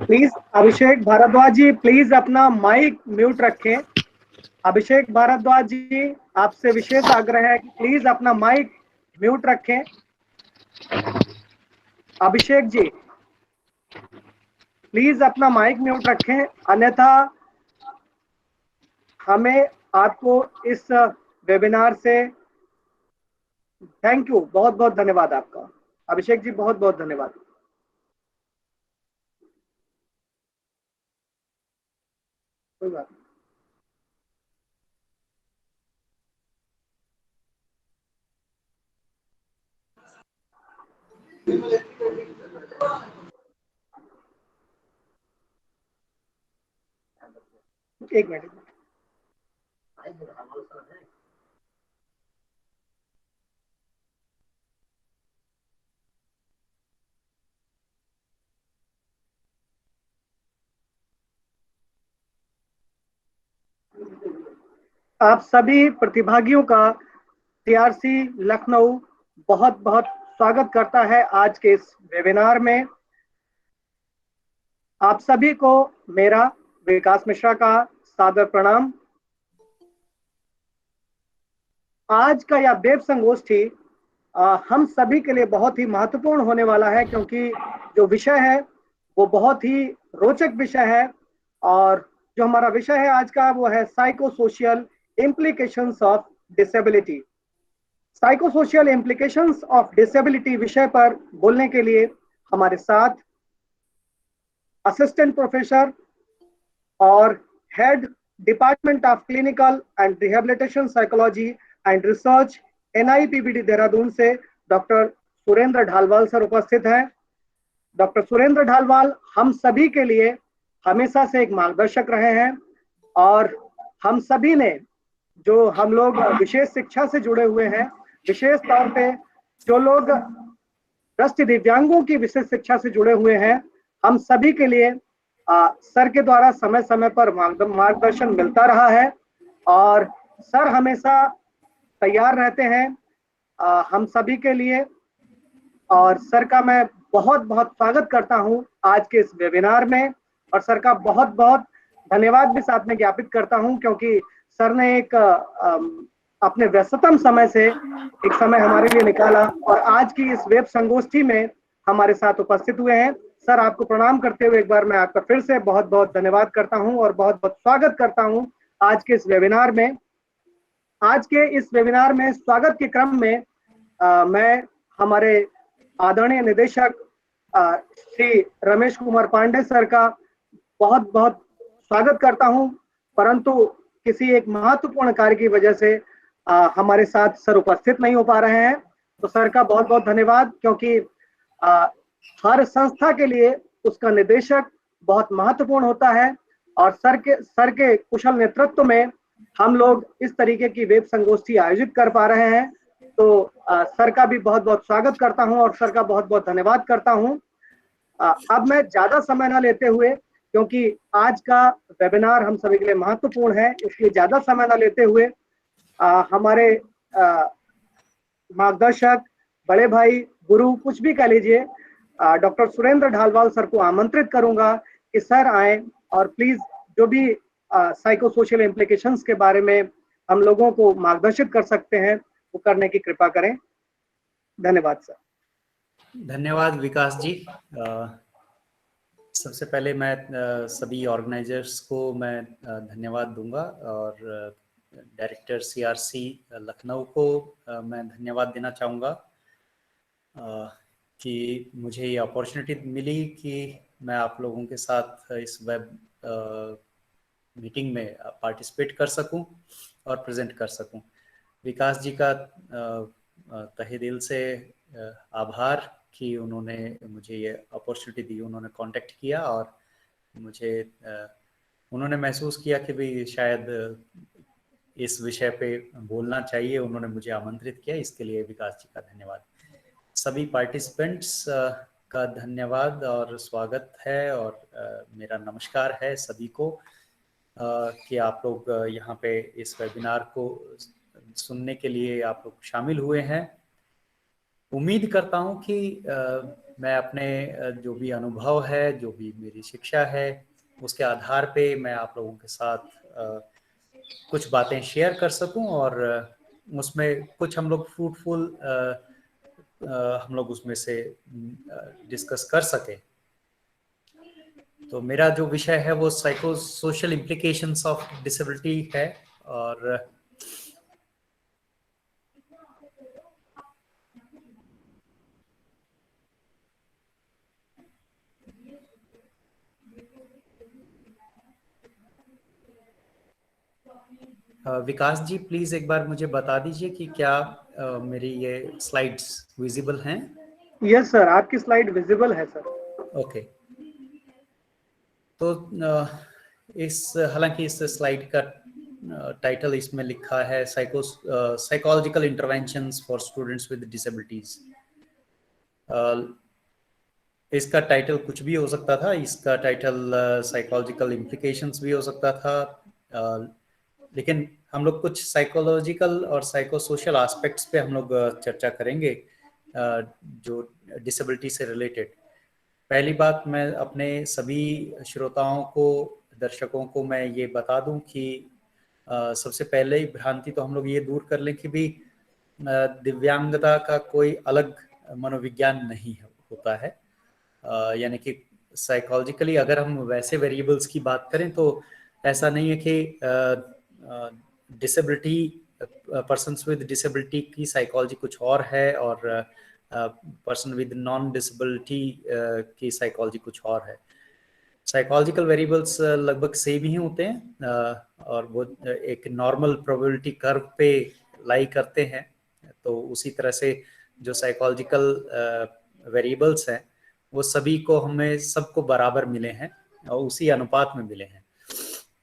Please Abhishek Bhardwaj ji, please अपना mic mute रखें। अभिषेक भारद्वाज जी, आपसे विशेष आग्रह है कि प्लीज अपना माइक म्यूट रखें। अभिषेक जी, प्लीज अपना माइक म्यूट रखें, अन्यथा हमें आपको इस वेबिनार से थैंक यू, बहुत बहुत धन्यवाद आपका। अभिषेक जी, बहुत बहुत धन्यवाद। कोई बात नहीं। एक मिनट। आप सभी प्रतिभागियों का सीआरसी लखनऊ बहुत बहुत स्वागत करता है आज के इस वेबिनार में। आप सभी को मेरा विकास मिश्रा का सादर प्रणाम। आज का यह वेब संगोष्ठी हम सभी के लिए बहुत ही महत्वपूर्ण होने वाला है, क्योंकि जो विषय है वो बहुत ही रोचक विषय है। और जो हमारा विषय है आज का वो है psycho social implications of disability. Psycho social implications of disability विषय पर बोलने के लिए हमारे साथ असिस्टेंट प्रोफेसर और head department of clinical and rehabilitation psychology and research NIPBD Dehradun से डॉक्टर सुरेंद्र ढालवाल सर उपस्थित हैं। डॉक्टर सुरेंद्र ढालवाल हम सभी के लिए हमेशा से एक मार्गदर्शक रहे हैं, और हम सभी ने जो हम लोग विशेष शिक्षा से जुड़े हुए हैं, विशेष तौर पे जो लोग दृष्टि दिव्यांगों की विशेष शिक्षा से जुड़े हुए हैं, हम सभी के लिए सर के द्वारा समय समय पर मार्गदर्शन मिलता रहा है, और सर हमेशा तैयार रहते हैं हम सभी के लिए। और सर का मैं बहुत बहुत स्वागत करता हूं आज के इस वेबिनार में, और सर का बहुत बहुत धन्यवाद भी साथ में ज्ञापित करता हूं, क्योंकि सर ने एक अपने व्यस्ततम समय से एक समय हमारे लिए निकाला और आज की इस वेब संगोष्ठी में हमारे साथ उपस्थित हुए हैं। सर, आपको प्रणाम करते हुए एक बार मैं आपका फिर से बहुत बहुत धन्यवाद करता हूं और बहुत बहुत स्वागत करता हूं आज के इस वेबिनार में। आज के इस वेबिनार में स्वागत के क्रम में मैं हमारे आदरणीय निदेशक श्री रमेश कुमार पांडे सर का बहुत बहुत स्वागत करता हूं, परंतु किसी एक महत्वपूर्ण कार्य की वजह से हमारे साथ सर उपस्थित नहीं हो पा रहे हैं। तो सर का बहुत बहुत धन्यवाद, क्योंकि हर संस्था के लिए उसका निदेशक बहुत महत्वपूर्ण होता है, और सर के कुशल नेतृत्व में हम लोग इस तरीके की वेब संगोष्ठी आयोजित कर पा रहे हैं। तो सर का भी बहुत बहुत स्वागत करता हूं और सर का बहुत बहुत धन्यवाद करता हूं। अब मैं ज्यादा समय ना लेते हुए, क्योंकि आज का वेबिनार हम सभी के लिए महत्वपूर्ण है, इसलिए ज्यादा समय ना लेते हुए हमारे मार्गदर्शक, बड़े भाई, गुरु, कुछ भी कह लीजिए, डॉक्टर सुरेंद्र ढालवाल सर को आमंत्रित करूंगा कि सर आए और प्लीज जो भी साइको सोशल इम्प्लीकेशंस के बारे में हम लोगों को मार्गदर्शित कर सकते हैं वो करने की कृपा करें। धन्यवाद सर। धन्यवाद विकास जी। सबसे पहले मैं सभी ऑर्गेनाइजर्स को मैं धन्यवाद दूंगा, और डायरेक्टर CRC लखनऊ को मैं धन्यवाद देना चाहूँगा कि मुझे ये अपॉर्चुनिटी मिली कि मैं आप लोगों के साथ इस वेब मीटिंग में पार्टिसिपेट कर सकूं और प्रेजेंट कर सकूं। विकास जी का तहे दिल से आभार कि उन्होंने मुझे ये अपॉर्चुनिटी दी, उन्होंने कांटेक्ट किया और मुझे उन्होंने महसूस किया कि भी शायद इस विषय पे बोलना चाहिए, उन्होंने मुझे आमंत्रित किया, इसके लिए विकास जी का धन्यवाद। सभी पार्टिसिपेंट्स का धन्यवाद और स्वागत है, और मेरा नमस्कार है सभी को कि आप लोग यहाँ पे इस वेबिनार को सुनने के लिए आप लोग शामिल हुए हैं। उम्मीद करता हूं कि मैं अपने जो भी अनुभव है, जो भी मेरी शिक्षा है, उसके आधार पे मैं आप लोगों के साथ कुछ बातें शेयर कर सकूं और उसमें कुछ हम लोग फ्रूटफुल हम लोग उसमें से डिस्कस कर सके। तो मेरा जो विषय है वो psycho social implications of disability है। और विकास जी प्लीज एक बार मुझे बता दीजिए कि क्या मेरी ये स्लाइड्स विजिबल हैं? यस सर, आपकी स्लाइड विजिबल है सर। ओके। तो हालांकि इस स्लाइड का टाइटल इसमें लिखा है psychological interventions for students with disabilities. इसका टाइटल कुछ भी हो सकता था, इसका टाइटल साइकोलॉजिकल इम्प्लीकेशंस भी हो सकता था, लेकिन हम लोग कुछ साइकोलॉजिकल और साइको सोशल एस्पेक्ट्स पे हम लोग चर्चा करेंगे जो डिसेबिलिटी से रिलेटेड। पहली बात, मैं अपने सभी श्रोताओं को, दर्शकों को मैं ये बता दूं कि सबसे पहले ही भ्रांति तो हम लोग ये दूर कर लें कि भी दिव्यांगता का कोई अलग मनोविज्ञान नहीं होता है। यानी कि साइकोलॉजिकली अगर हम वैसे वेरिएबल्स की बात करें तो ऐसा नहीं है कि डिसेबिलिटी, पर्सन्स विद डिसेबिलिटी की साइकोलॉजी कुछ और है और पर्सन विद नॉन डिसेबिलिटी की साइकोलॉजी कुछ और है। साइकोलॉजिकल वेरिएबल्स लगभग सेम ही होते हैं और वो एक नॉर्मल प्रोबेबिलिटी कर्व पे लाई करते हैं। तो उसी तरह से जो साइकोलॉजिकल वेरिएबल्स हैं वो सभी को, हमें सबको बराबर मिले हैं और उसी अनुपात में मिले हैं।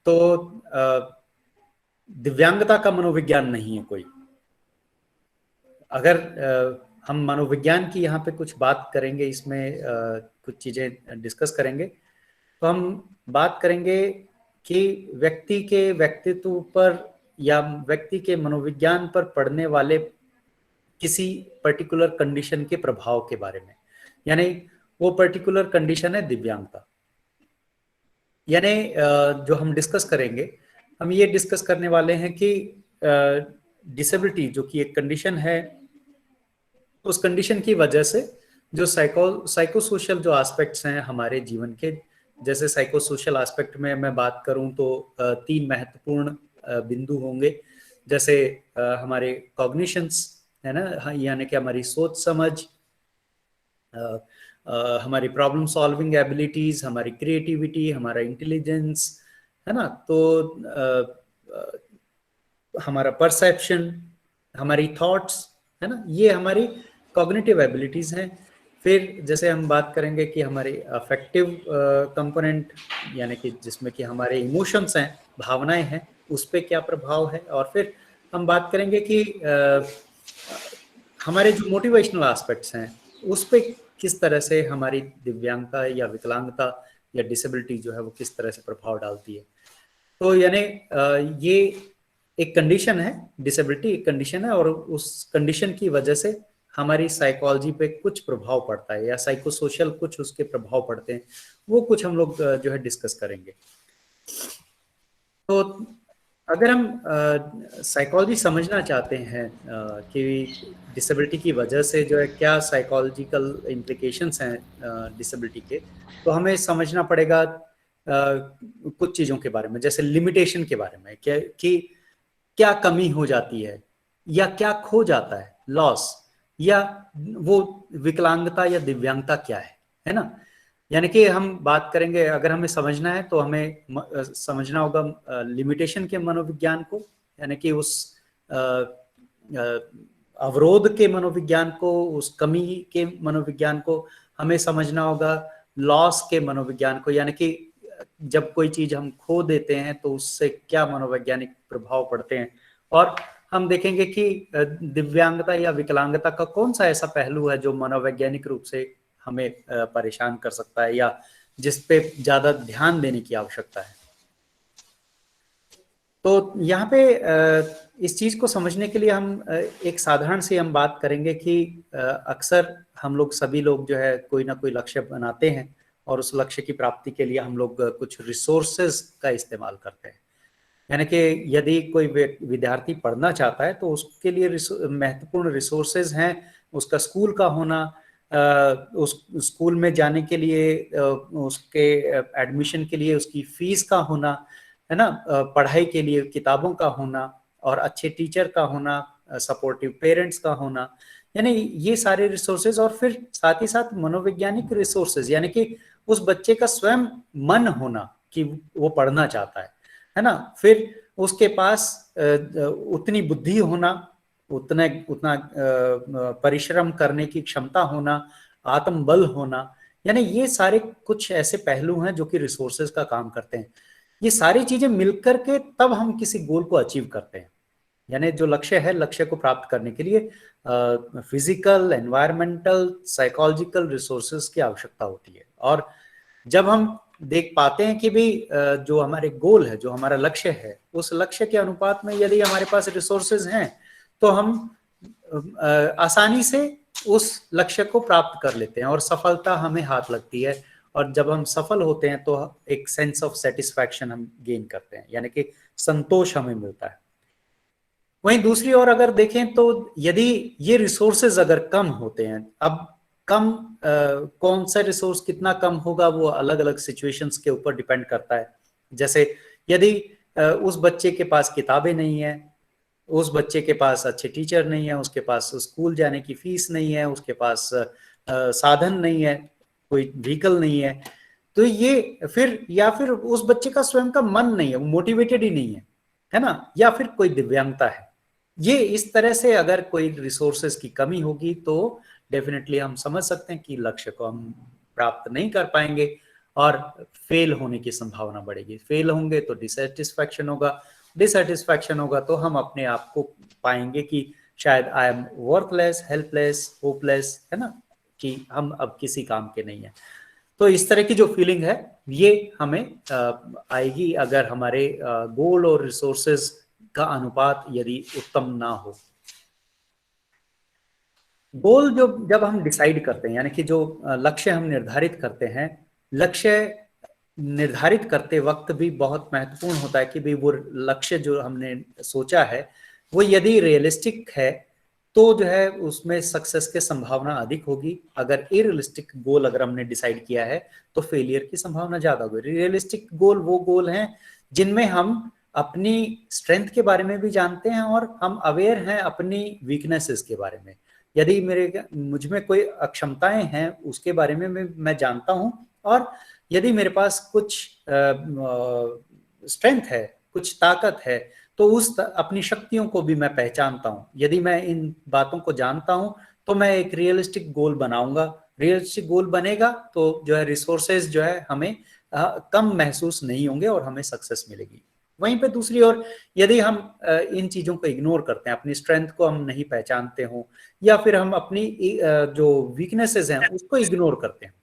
तो दिव्यांगता का मनोविज्ञान नहीं है कोई। अगर हम मनोविज्ञान की यहाँ पे कुछ बात करेंगे, इसमें कुछ चीजें डिस्कस करेंगे, तो हम बात करेंगे कि व्यक्ति के व्यक्तित्व पर या व्यक्ति के मनोविज्ञान पर पड़ने वाले किसी पर्टिकुलर कंडीशन के प्रभाव के बारे में। यानी वो पर्टिकुलर कंडीशन है दिव्यांगता। यानी जो हम डिस्कस करेंगे, हम ये डिस्कस करने वाले हैं कि डिसेबिलिटी जो कि एक कंडीशन है, उस कंडीशन की वजह से जो साइको सोशल जो एस्पेक्ट्स हैं हमारे जीवन के, जैसे साइको सोशल एस्पेक्ट में मैं बात करूं तो 3 महत्वपूर्ण बिंदु होंगे। जैसे हमारे कॉग्निशंस है ना, यानी कि हमारी सोच समझ, हमारी प्रॉब्लम सॉल्विंग एबिलिटीज, हमारी क्रिएटिविटी, हमारा इंटेलिजेंस है ना, तो हमारा परसेप्शन, हमारी थॉट्स है ना, ये हमारी कॉग्निटिव एबिलिटीज हैं। फिर जैसे हम बात करेंगे कि हमारी अफेक्टिव कंपोनेंट, यानी कि जिसमें कि हमारे इमोशंस हैं, भावनाएं हैं, उस पर क्या प्रभाव है। और फिर हम बात करेंगे कि हमारे जो मोटिवेशनल एस्पेक्ट्स हैं उस पर किस तरह से हमारी दिव्यांगता या विकलांगता या डिसेबिलिटी जो है वो किस तरह से प्रभाव डालती है। तो यानी ये एक कंडीशन है, डिसेबिलिटी एक कंडीशन है और उस कंडीशन की वजह से हमारी साइकोलॉजी पे कुछ प्रभाव पड़ता है या साइको सोशल कुछ उसके प्रभाव पड़ते हैं, वो कुछ हम लोग जो है डिस्कस करेंगे। तो अगर हम साइकोलॉजी समझना चाहते हैं कि डिसेबिलिटी की वजह से जो है क्या साइकोलॉजिकल इम्प्लीकेशंस हैं डिसेबिलिटी के, तो हमें समझना पड़ेगा कुछ चीज़ों के बारे में, जैसे लिमिटेशन के बारे में, कि क्या कमी हो जाती है या क्या खो जाता है, लॉस, या वो विकलांगता या दिव्यांगता क्या है ना। यानी कि हम बात करेंगे, अगर हमें समझना है तो हमें समझना होगा लिमिटेशन के मनोविज्ञान को, यानी कि उस अवरोध के मनोविज्ञान को, उस कमी के मनोविज्ञान को हमें समझना होगा, लॉस के मनोविज्ञान को, यानी कि जब कोई चीज हम खो देते हैं तो उससे क्या मनोवैज्ञानिक प्रभाव पड़ते हैं। और हम देखेंगे कि दिव्यांगता या विकलांगता का कौन सा ऐसा पहलू है जो मनोवैज्ञानिक रूप से हमें परेशान कर सकता है या जिस पे ज्यादा ध्यान देने की आवश्यकता है। तो यहाँ पे इस चीज को समझने के लिए हम एक साधारण सी हम बात करेंगे कि अक्सर हम लोग सभी लोग जो है कोई ना कोई लक्ष्य बनाते हैं और उस लक्ष्य की प्राप्ति के लिए हम लोग कुछ रिसोर्सेज का इस्तेमाल करते हैं। यानी कि यदि कोई विद्यार्थी पढ़ना चाहता है तो उसके लिए महत्वपूर्ण रिसोर्सेज हैं उसका स्कूल का होना, उस स्कूल में जाने के लिए, उसके एडमिशन के लिए उसकी फीस का होना, है ना, पढ़ाई के लिए किताबों का होना और अच्छे टीचर का होना, सपोर्टिव पेरेंट्स का होना, यानी ये सारे रिसोर्सेज। और फिर साथ ही साथ मनोवैज्ञानिक रिसोर्सेज, यानी कि उस बच्चे का स्वयं मन होना कि वो पढ़ना चाहता है ना। फिर उसके पास उतनी बुद्धि होना, उतना परिश्रम करने की क्षमता होना, आत्मबल होना, यानी ये सारे कुछ ऐसे पहलू हैं जो कि रिसोर्सेज का काम करते हैं। ये सारी चीजें मिलकर के तब हम किसी गोल को अचीव करते हैं। यानी जो लक्ष्य है, लक्ष्य को प्राप्त करने के लिए फिजिकल, एनवायरमेंटल, साइकोलॉजिकल रिसोर्सेज की आवश्यकता होती है। और जब हम देख पाते हैं कि भी जो हमारे गोल है, जो हमारा लक्ष्य है, उस लक्ष्य के अनुपात में यदि हमारे पास रिसोर्सेज हैं तो हम आसानी से उस लक्ष्य को प्राप्त कर लेते हैं और सफलता हमें हाथ लगती है। और जब हम सफल होते हैं तो एक सेंस ऑफ सेटिस्फैक्शन हम गेन करते हैं, यानी कि संतोष हमें मिलता है। वहीं दूसरी ओर अगर देखें तो यदि ये रिसोर्सेज अगर कम होते हैं, अब कम कौन सा रिसोर्स कितना कम होगा वो अलग अलग सिचुएशंस के ऊपर डिपेंड करता है। जैसे यदि उस बच्चे के पास किताबें नहीं है, उस बच्चे के पास अच्छे टीचर नहीं है, उसके पास स्कूल जाने की फीस नहीं है, उसके पास साधन नहीं है, कोई व्हीकल नहीं है, तो ये फिर या फिर उस बच्चे का स्वयं का मन नहीं है, वो मोटिवेटेड ही नहीं है ना, या फिर कोई दिव्यांगता है। ये इस तरह से अगर कोई रिसोर्सेज की कमी होगी तो डेफिनेटली हम समझ सकते हैं कि लक्ष्य को हम प्राप्त नहीं कर पाएंगे और फेल होने की संभावना बढ़ेगी। फेल होंगे तो डिसैटिस्फैक्शन होगा, डिसैटिस्फैक्शन होगा तो हम अपने आप को पाएंगे कि शायद I am worthless, helpless, hopeless, है ना, कि हम अब किसी काम के नहीं है। तो इस तरह की जो फीलिंग है ये हमें आएगी अगर हमारे गोल और रिसोर्सेज का अनुपात यदि उत्तम ना हो। गोल जो जब हम डिसाइड करते हैं, यानी कि जो लक्ष्य हम निर्धारित करते हैं, लक्ष्य निर्धारित करते वक्त भी बहुत महत्वपूर्ण होता है कि भाई वो लक्ष्य जो हमने सोचा है वो यदि रियलिस्टिक है तो जो है उसमें सक्सेस की संभावना अधिक होगी। अगर इरियलिस्टिक गोल अगर हमने डिसाइड किया है तो फेलियर की संभावना ज्यादा होगी। रियलिस्टिक गोल वो गोल हैं जिनमें हम अपनी स्ट्रेंथ के बारे में भी जानते हैं और हम अवेयर हैं अपनी वीकनेसेस के बारे में। यदि मुझ में कोई अक्षमताएं हैं उसके बारे में मैं जानता हूं, और यदि मेरे पास कुछ स्ट्रेंथ है, कुछ ताकत है, तो उस अपनी शक्तियों को भी मैं पहचानता हूं। यदि मैं इन बातों को जानता हूं तो मैं एक रियलिस्टिक गोल बनाऊंगा। रियलिस्टिक गोल बनेगा तो जो है रिसोर्सेज जो है हमें कम महसूस नहीं होंगे और हमें सक्सेस मिलेगी। वहीं पे दूसरी ओर यदि हम इन चीजों को इग्नोर करते हैं, अपनी स्ट्रेंथ को हम नहीं पहचानते हो या फिर हम अपनी जो वीकनेसेस हैं उसको इग्नोर करते हैं,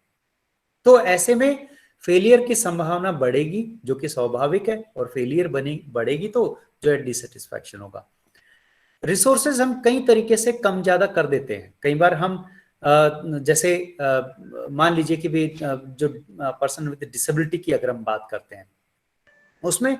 तो ऐसे में फेलियर की संभावना बढ़ेगी जो कि स्वाभाविक है, और फेलियर बढ़ेगी तो जो है डिससेटिस्फैक्शन होगा। रिसोर्सेज हम कई तरीके से कम ज्यादा कर देते हैं। कई बार हम जैसे मान लीजिए कि भी जो पर्सन विद डिसेबिलिटी की अगर हम बात करते हैं उसमें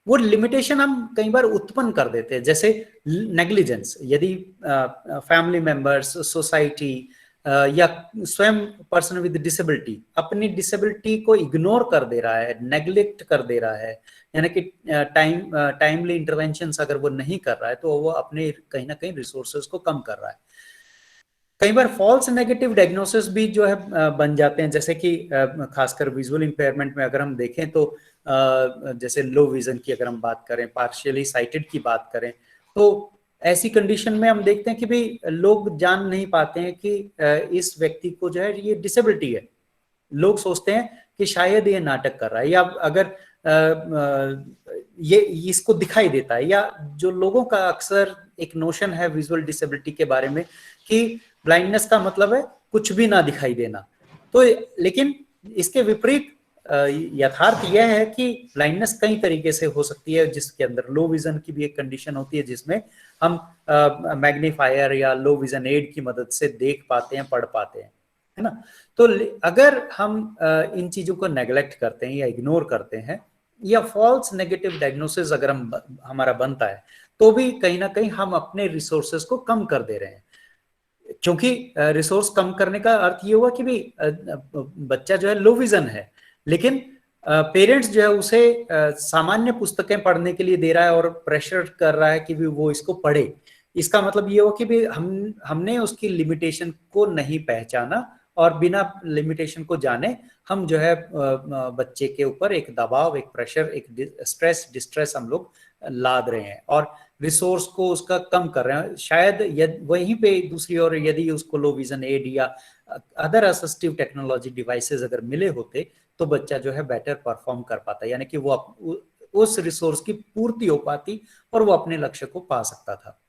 वो लिमिटेशन हम कई बार उत्पन्न कर देते हैं, जैसे नेग्लिजेंस। यदि फैमिली मेंबर्स, सोसाइटी या स्वयं पर्सन विद डिसेबिलिटी अपनी डिसेबिलिटी को इग्नोर कर दे रहा है, नेग्लेक्ट कर दे रहा है, यानी कि टाइमली इंटरवेंशंस अगर वो नहीं कर रहा है तो वो अपने कहीं ना कहीं रिसोर्सेज को कम कर रहा है। कई बार फॉल्स नेगेटिव डायग्नोसिस भी जो है बन जाते हैं, जैसे कि खासकर विजुअल इंपेयरमेंट में अगर हम देखें तो जैसे लो विजन की अगर हम बात करें, पार्शियली साइटेड की बात करें, तो ऐसी कंडीशन में हम देखते हैं कि भाई लोग जान नहीं पाते हैं कि इस व्यक्ति को जो है ये डिसेबिलिटी है। लोग सोचते हैं कि शायद ये नाटक कर रहा है, या अगर ये इसको दिखाई देता है, या जो लोगों का अक्सर एक नोशन है विजुअल डिसेबिलिटी के बारे में कि ब्लाइंडनेस का मतलब है कुछ भी ना दिखाई देना। तो लेकिन इसके विपरीत यथार्थ यह है कि ब्लाइंडनेस कई तरीके से हो सकती है, जिसके अंदर लो विजन की भी एक कंडीशन होती है, जिसमें हम मैग्नीफायर या लो विजन एड की मदद से देख पाते हैं, पढ़ पाते हैं, है ना। तो अगर हम इन चीजों को नेग्लेक्ट करते हैं या इग्नोर करते हैं, या फॉल्स नेगेटिव डायग्नोसिस अगर हमारा बनता है, तो भी कहीं ना कहीं हम अपने रिसोर्सेज को कम कर दे रहे हैं। क्योंकि रिसोर्स कम करने का अर्थ ये हुआ कि भी बच्चा जो है लो विजन है, लेकिन पेरेंट्स जो है उसे सामान्य पुस्तकें पढ़ने के लिए दे रहा है और प्रेशर कर रहा है कि भी वो इसको पढ़े। इसका मतलब ये हो कि भी हमने उसकी लिमिटेशन को नहीं पहचाना, और बिना लिमिटेशन को जाने हम जो है बच्चे के ऊपर एक दबाव, एक प्रेशर, एक स्ट्रेस, डिस्ट्रेस हम लोग लाद रहे हैं, और रिसोर्स को उसका कम कर रहे हैं। शायद वहीं पे दूसरी ओर यदि उसको लो विजन एड या अदर असिस्टिव टेक्नोलॉजी डिवाइसेस अगर मिले होते, तो बच्चा जो है बेटर परफॉर्म कर पाता, यानी कि वो उस रिसोर्स की पूर्ति हो पाती और वो अपने लक्ष्य को पा सकता था।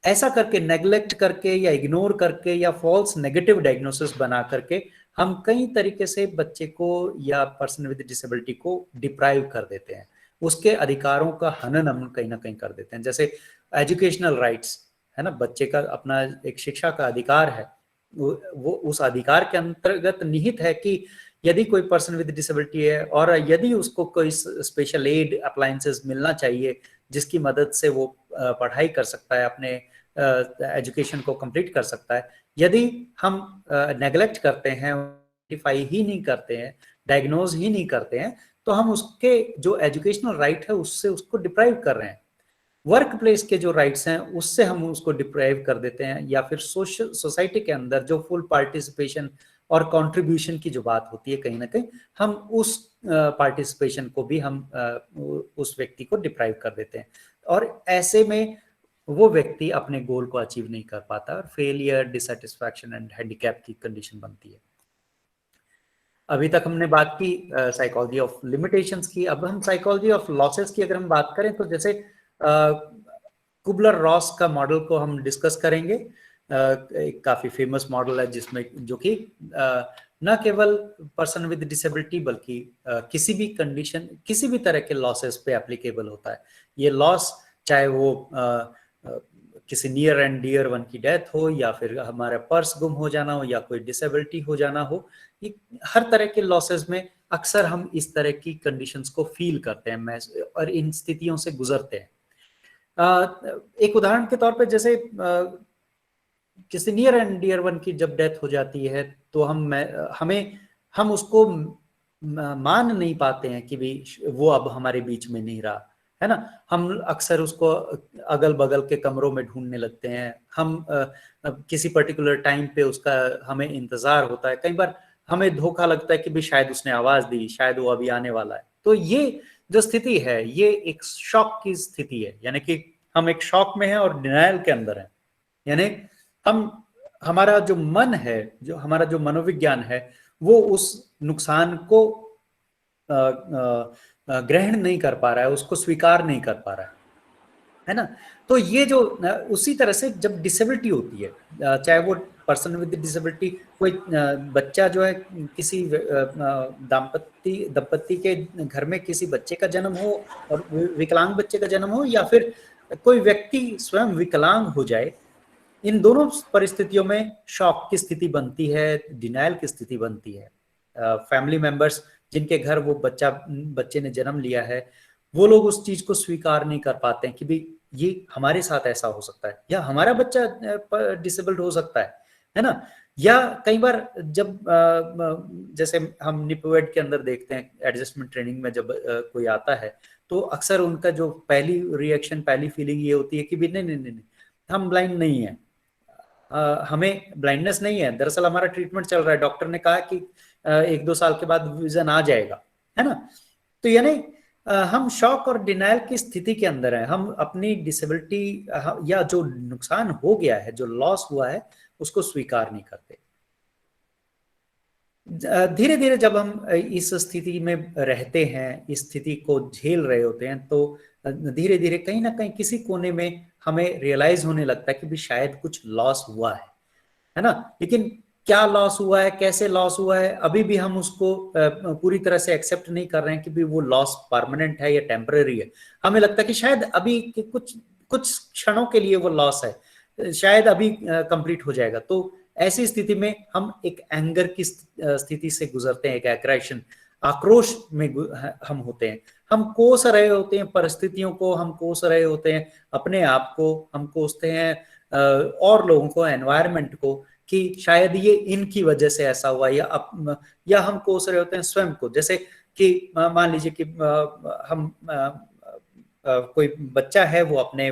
ऐसा करके, नेग्लेक्ट करके या इग्नोर करके या फॉल्स नेगेटिव डायग्नोसिस बना करके हम कई तरीके से बच्चे को या पर्सन विद डिसेबिलिटी को डिप्राइव कर देते हैं, उसके अधिकारों का हनन हम कहीं ना कहीं कर देते हैं। जैसे एजुकेशनल राइट्स है ना, बच्चे का अपना एक शिक्षा का अधिकार है, वो उस अधिकार के अंतर्गत निहित है कि यदि कोई पर्सन विद डिसेबिलिटी है और यदि उसको कोई स्पेशल एड अप्लायंसेस मिलना चाहिए जिसकी मदद से वो पढ़ाई कर सकता है, अपने एजुकेशन को कंप्लीट कर सकता है, यदि हम नेग्लेक्ट करते हैं, आइडेंटिफाई ही नहीं करते हैं, डायग्नोज ही नहीं करते हैं, तो हम उसके जो एजुकेशनल राइट है उससे उसको डिप्राइव कर रहे हैं। वर्क प्लेस के जो राइट्स हैं उससे हम उसको डिप्राइव कर देते हैं, या फिर सोसाइटी के अंदर जो फुल पार्टिसिपेशन और कंट्रीब्यूशन की जो बात होती है, कहीं ना कहीं हम उस पार्टिसिपेशन को भी हम उस व्यक्ति को डिप्राइव कर देते हैं, और ऐसे में वो व्यक्ति अपने गोल को अचीव नहीं कर पाता और फेलियर, डिससेटिस्फैक्शन एंड हैंडीकैप की कंडीशन बनती है। अभी तक हमने बात की साइकोलॉजी ऑफ लिमिटेशंस की, अब हम साइकोलॉजी ऑफ लॉसेस की अगर हम बात करें तो जैसे कुबलर रॉस का मॉडल को हम डिस्कस करेंगे। एक काफी फेमस मॉडल है जिसमें जो कि न केवल पर्सन विद डिसेबिलिटी बल्कि किसी भी कंडीशन, किसी भी तरह के लॉसेस पे एप्लीकेबल होता है। ये लॉस चाहे वो किसी नियर एंड डियर वन की डेथ हो, या फिर हमारा पर्स गुम हो जाना हो, या कोई डिसेबिलिटी हो जाना हो, ये हर तरह के लॉसेस में अक्सर हम इस तरह की कंडीशंस को फील करते हैं और इन स्थितियों से गुजरते हैं। एक उदाहरण के तौर पे जैसे किसी नियर एंड डियर वन की जब डेथ हो जाती है तो हम उसको मान नहीं पाते हैं कि भी वो अब हमारे बीच में नहीं रहा, है ना। हम अक्सर उसको अगल बगल के कमरों में ढूंढने लगते हैं, हम किसी पर्टिकुलर टाइम पे उसका हमें इंतजार होता है, कई बार हमें धोखा लगता है कि भी शायद उसने आवाज दी, शायद वो अभी आने वाला है। तो ये जो स्थिति है ये एक शॉक की स्थिति है, यानी कि हम एक शॉक में हैं और डिनायल के अंदर हैं, यानी हमारा जो मन है, जो हमारा जो मनोविज्ञान है, वो उस नुकसान को ग्रहण नहीं कर पा रहा है, उसको स्वीकार नहीं कर पा रहा है ना। तो ये जो उसी तरह से जब डिसेबिलिटी होती है, चाहे वो पर्सन विद डिसेबिलिटी, कोई बच्चा जो है किसी दंपत्ति के घर में किसी बच्चे का जन्म हो और विकलांग बच्चे का जन्म हो, या फिर कोई व्यक्ति स्वयं विकलांग हो जाए, इन दोनों परिस्थितियों में शॉक की स्थिति बनती है, डिनायल की स्थिति बनती है। फैमिली मेंबर्स जिनके घर वो बच्चे ने जन्म लिया है, वो लोग उस चीज को स्वीकार नहीं कर पाते हैं कि भी ये हमारे साथ ऐसा हो सकता है, या हमारा बच्चा डिसेबल्ड हो सकता है ना। या कई बार जब जैसे हम निपवेड के अंदर देखते हैं, एडजस्टमेंट ट्रेनिंग में जब कोई आता है तो अक्सर उनका जो पहली रिएक्शन, पहली फीलिंग ये होती है कि भी नहीं, हम ब्लाइंड नहीं है, हमें ब्लाइंडनेस नहीं है, दरअसल हमारा ट्रीटमेंट चल रहा है, डॉक्टर ने कहा कि 1-2 साल के बाद विजन आ जाएगा, है ना। तो यानी हम शॉक और डिनायल की स्थिति के अंदर हैं, हम अपनी डिसेबिलिटी या जो नुकसान हो गया है, जो लॉस हुआ है, उसको स्वीकार नहीं करते। धीरे धीरे जब हम इस स्थिति में रहते हैं, इस स्थिति को झेल रहे होते हैं, तो धीरे धीरे कहीं ना कहीं किसी कोने में हमें रियलाइज होने लगता है कि भी शायद कुछ लॉस हुआ है ना। लेकिन क्या लॉस हुआ है, कैसे लॉस हुआ है, अभी भी हम उसको पूरी तरह से एक्सेप्ट नहीं कर रहे हैं कि भी वो लॉस परमानेंट है या टेम्पररी है। हमें लगता है कि शायद अभी कुछ कुछ क्षणों के लिए वो लॉस है, शायद अभी कंप्लीट हो जाएगा। तो ऐसी स्थिति में हम एक एंगर की स्थिति से गुजरते हैं, एक एग्रेशन, आक्रोश में हम होते हैं। हम कोस रहे होते हैं परिस्थितियों को, हम कोस रहे होते हैं अपने आप को, हम कोसते हैं और लोगों को, एनवायरनमेंट को, कि शायद ये इनकी वजह से ऐसा हुआ, या हम कोस रहे होते हैं स्वयं को। जैसे कि मान लीजिए कि हम कोई बच्चा है, वो अपने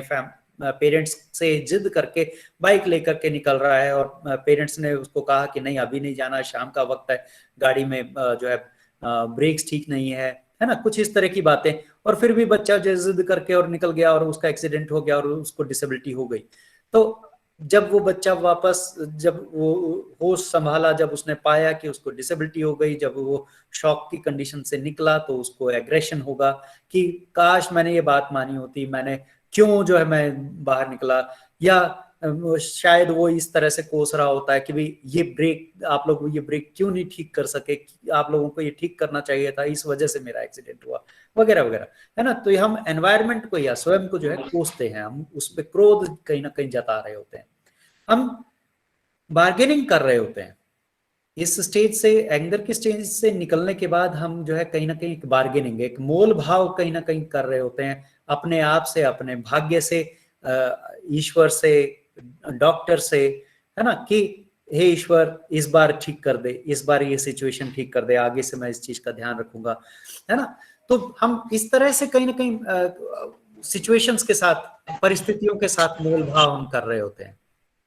पेरेंट्स से जिद करके बाइक लेकर के निकल रहा है, और पेरेंट्स ने उसको कहा कि नहीं अभी नहीं जाना, शाम का वक्त है, गाड़ी में जो है ब्रेक्स ठीक नहीं है ना, कुछ इस तरह की बातें। और फिर भी बच्चा जो जिद करके और निकल गया, और उसका एक्सीडेंट हो गया, और उसको डिसेबिलिटी हो गई। तो जब वो बच्चा वापस, जब वो होश संभाला, जब उसने पाया कि उसको डिसेबिलिटी हो गई, जब वो शॉक की कंडीशन से निकला, तो उसको एग्रेशन होगा कि काश मैंने ये बात मानी होती, मैंने क्यों जो है मैं बाहर निकला। या शायद वो इस तरह से कोस रहा होता है कि भाई ये ब्रेक, आप लोग ये ब्रेक क्यों नहीं ठीक कर सके, आप लोगों को ये ठीक करना चाहिए था, इस वजह से मेरा एक्सीडेंट हुआ, वगैरह वगैरह, है ना। तो हम एनवायरनमेंट को या स्वयं को जो है कोसते हैं, हम उस पर क्रोध कहीं ना कहीं जता रहे होते हैं, हम बार्गेनिंग कर रहे होते हैं। इस स्टेज से, एंगर की स्टेज से निकलने के बाद हम जो है कहीं ना कहीं एक बार्गेनिंग, एक मोल भाव कहीं ना कहीं कर रहे होते हैं अपने आप से, अपने भाग्य से, ईश्वर से, डॉक्टर से, है ना, कि हे ईश्वर इस बार ठीक कर दे, इस बार ये सिचुएशन ठीक कर दे, आगे से मैं इस चीज का ध्यान रखूंगा, है ना। तो हम इस तरह से कहीं ना कहीं सिचुएशंस के साथ, परिस्थितियों के साथ मोल भाव हम कर रहे होते हैं।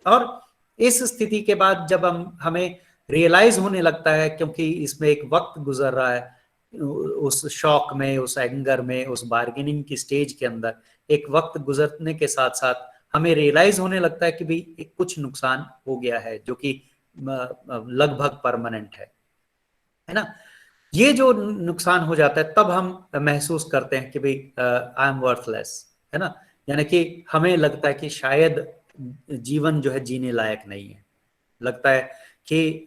और इस स्थिति के बाद जब हमें रियलाइज होने लगता है, क्योंकि इसमें एक वक्त गुजर रहा है, उस शॉक में, उस एंगर में, उस बार्गेनिंग की स्टेज के अंदर एक वक्त गुजरने के साथ साथ हमें रियलाइज होने लगता है कि भाई एक कुछ नुकसान हो गया है जो कि लगभग परमानेंट है ना। ये जो नुकसान हो जाता है, तब हम महसूस करते हैं कि भाई आई एम वर्थलेस, है ना। यानी कि हमें लगता है कि शायद जीवन जो है जीने लायक नहीं है, लगता है कि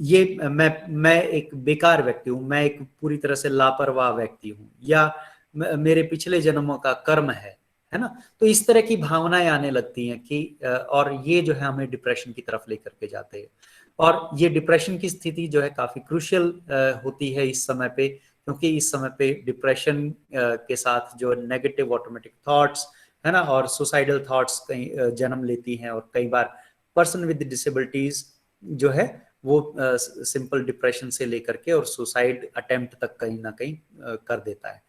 ये मैं एक बेकार व्यक्ति हूँ, मैं एक पूरी तरह से लापरवाह व्यक्ति हूँ, या मेरे पिछले जन्मों का कर्म है ना। तो इस तरह की भावनाएं आने लगती हैं कि और ये जो है हमें डिप्रेशन की तरफ लेकर के जाते हैं। और ये डिप्रेशन की स्थिति जो है काफी क्रूशियल होती है इस समय पे, क्योंकि इस समय पे डिप्रेशन के साथ जो नेगेटिव ऑटोमेटिक थॉट्स, है ना, और सुसाइडल थॉट्स कहीं जन्म लेती हैं, और कई बार पर्सन विद डिसेबिलिटीज जो है वो सिंपल डिप्रेशन से लेकर के और सुसाइड अटेम्प्ट तक कहीं ना कहीं कर देता है।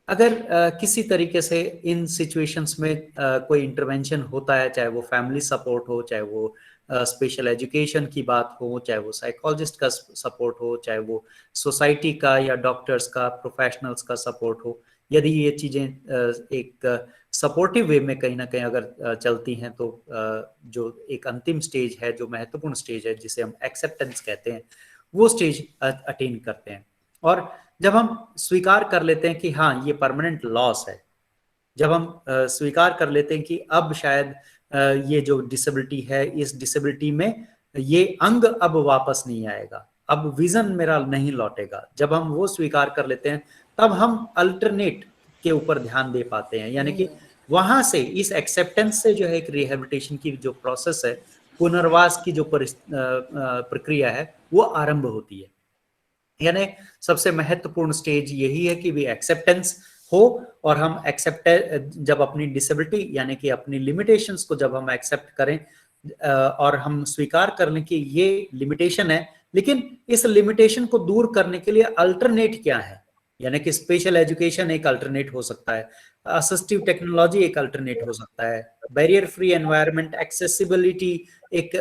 अगर किसी तरीके से इन सिचुएशंस में कोई इंटरवेंशन होता है, चाहे वो फैमिली सपोर्ट हो, चाहे वो स्पेशल एजुकेशन की बात हो, चाहे वो साइकोलॉजिस्ट का सपोर्ट हो, चाहे वो सोसाइटी का या डॉक्टर्स का, प्रोफेशनल्स का सपोर्ट हो, यदि ये चीजें एक सपोर्टिव वे में कहीं ना कहीं अगर चलती हैं, तो जो एक अंतिम स्टेज है, जो महत्वपूर्ण स्टेज है, जिसे हम एक्सेप्टेंस कहते हैं, वो स्टेज अटेन करते हैं। और जब हम स्वीकार कर लेते हैं कि हाँ ये परमानेंट लॉस है, जब हम स्वीकार कर लेते हैं कि अब शायद ये जो डिसेबिलिटी है, इस डिसेबिलिटी में ये अंग अब वापस नहीं आएगा, अब विजन मेरा नहीं लौटेगा, जब हम वो स्वीकार कर लेते हैं, तब हम अल्टरनेट के ऊपर ध्यान दे पाते हैं। यानी कि वहां से, इस एक्सेप्टेंस से जो है एक रिहेबिलिटेशन की जो प्रोसेस है, पुनर्वास की जो प्रक्रिया है, वो आरंभ होती है। यानी सबसे महत्वपूर्ण स्टेज यही है कि भी एक्सेप्टेंस हो, और हम एक्सेप्ट, जब अपनी डिसेबिलिटी यानी कि अपनी लिमिटेशंस को जब हम एक्सेप्ट करें और हम स्वीकार कर लें कि ये लिमिटेशन है, लेकिन इस लिमिटेशन को दूर करने के लिए अल्टरनेट क्या है, यानी कि स्पेशल एजुकेशन एक अल्टरनेट हो सकता है, असिस्टिव टेक्नोलॉजी एक अल्टरनेट हो सकता है, बैरियर फ्री एनवायरनमेंट, एक्सेसिबिलिटी एक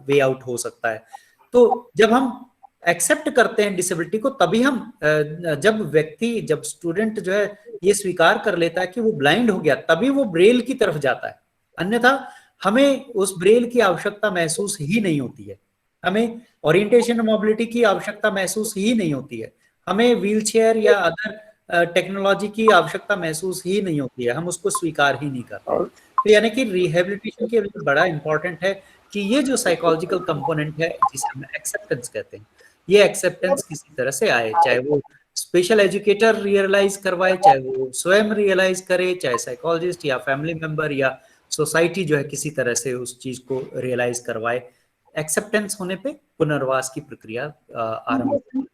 वे आउट हो सकता है। तो जब हम एक्सेप्ट करते हैं डिसेबिलिटी को, तभी हम जब स्टूडेंट जो है ये स्वीकार कर लेता है कि वो ब्लाइंड हो गया, तभी वो ब्रेल की तरफ जाता है। अन्यथा हमें उस ब्रेल की आवश्यकता महसूस ही नहीं होती है, हमें ओरिएंटेशन मोबिलिटी की आवश्यकता महसूस ही नहीं होती है, हमें व्हीलचेयर या अदर टेक्नोलॉजी की आवश्यकता महसूस ही नहीं होती है, हम उसको स्वीकार ही नहीं करते। तो यानी कि रिहेबिलिटेशन के लिए बड़ा इंपॉर्टेंट है कि ये जो साइकोलॉजिकल कंपोनेंट है जिसे हम एक्सेप्टेंस कहते हैं, ये एक्सेप्टेंस किसी तरह से आए, चाहे वो स्पेशल एजुकेटर रियलाइज करवाए, चाहे वो स्वयं रियलाइज करे, चाहे साइकोलॉजिस्ट या फैमिली मेंबर या सोसाइटी जो है किसी तरह से उस चीज को रियलाइज करवाए। एक्सेप्टेंस होने पे पुनर्वास की प्रक्रिया आरंभ।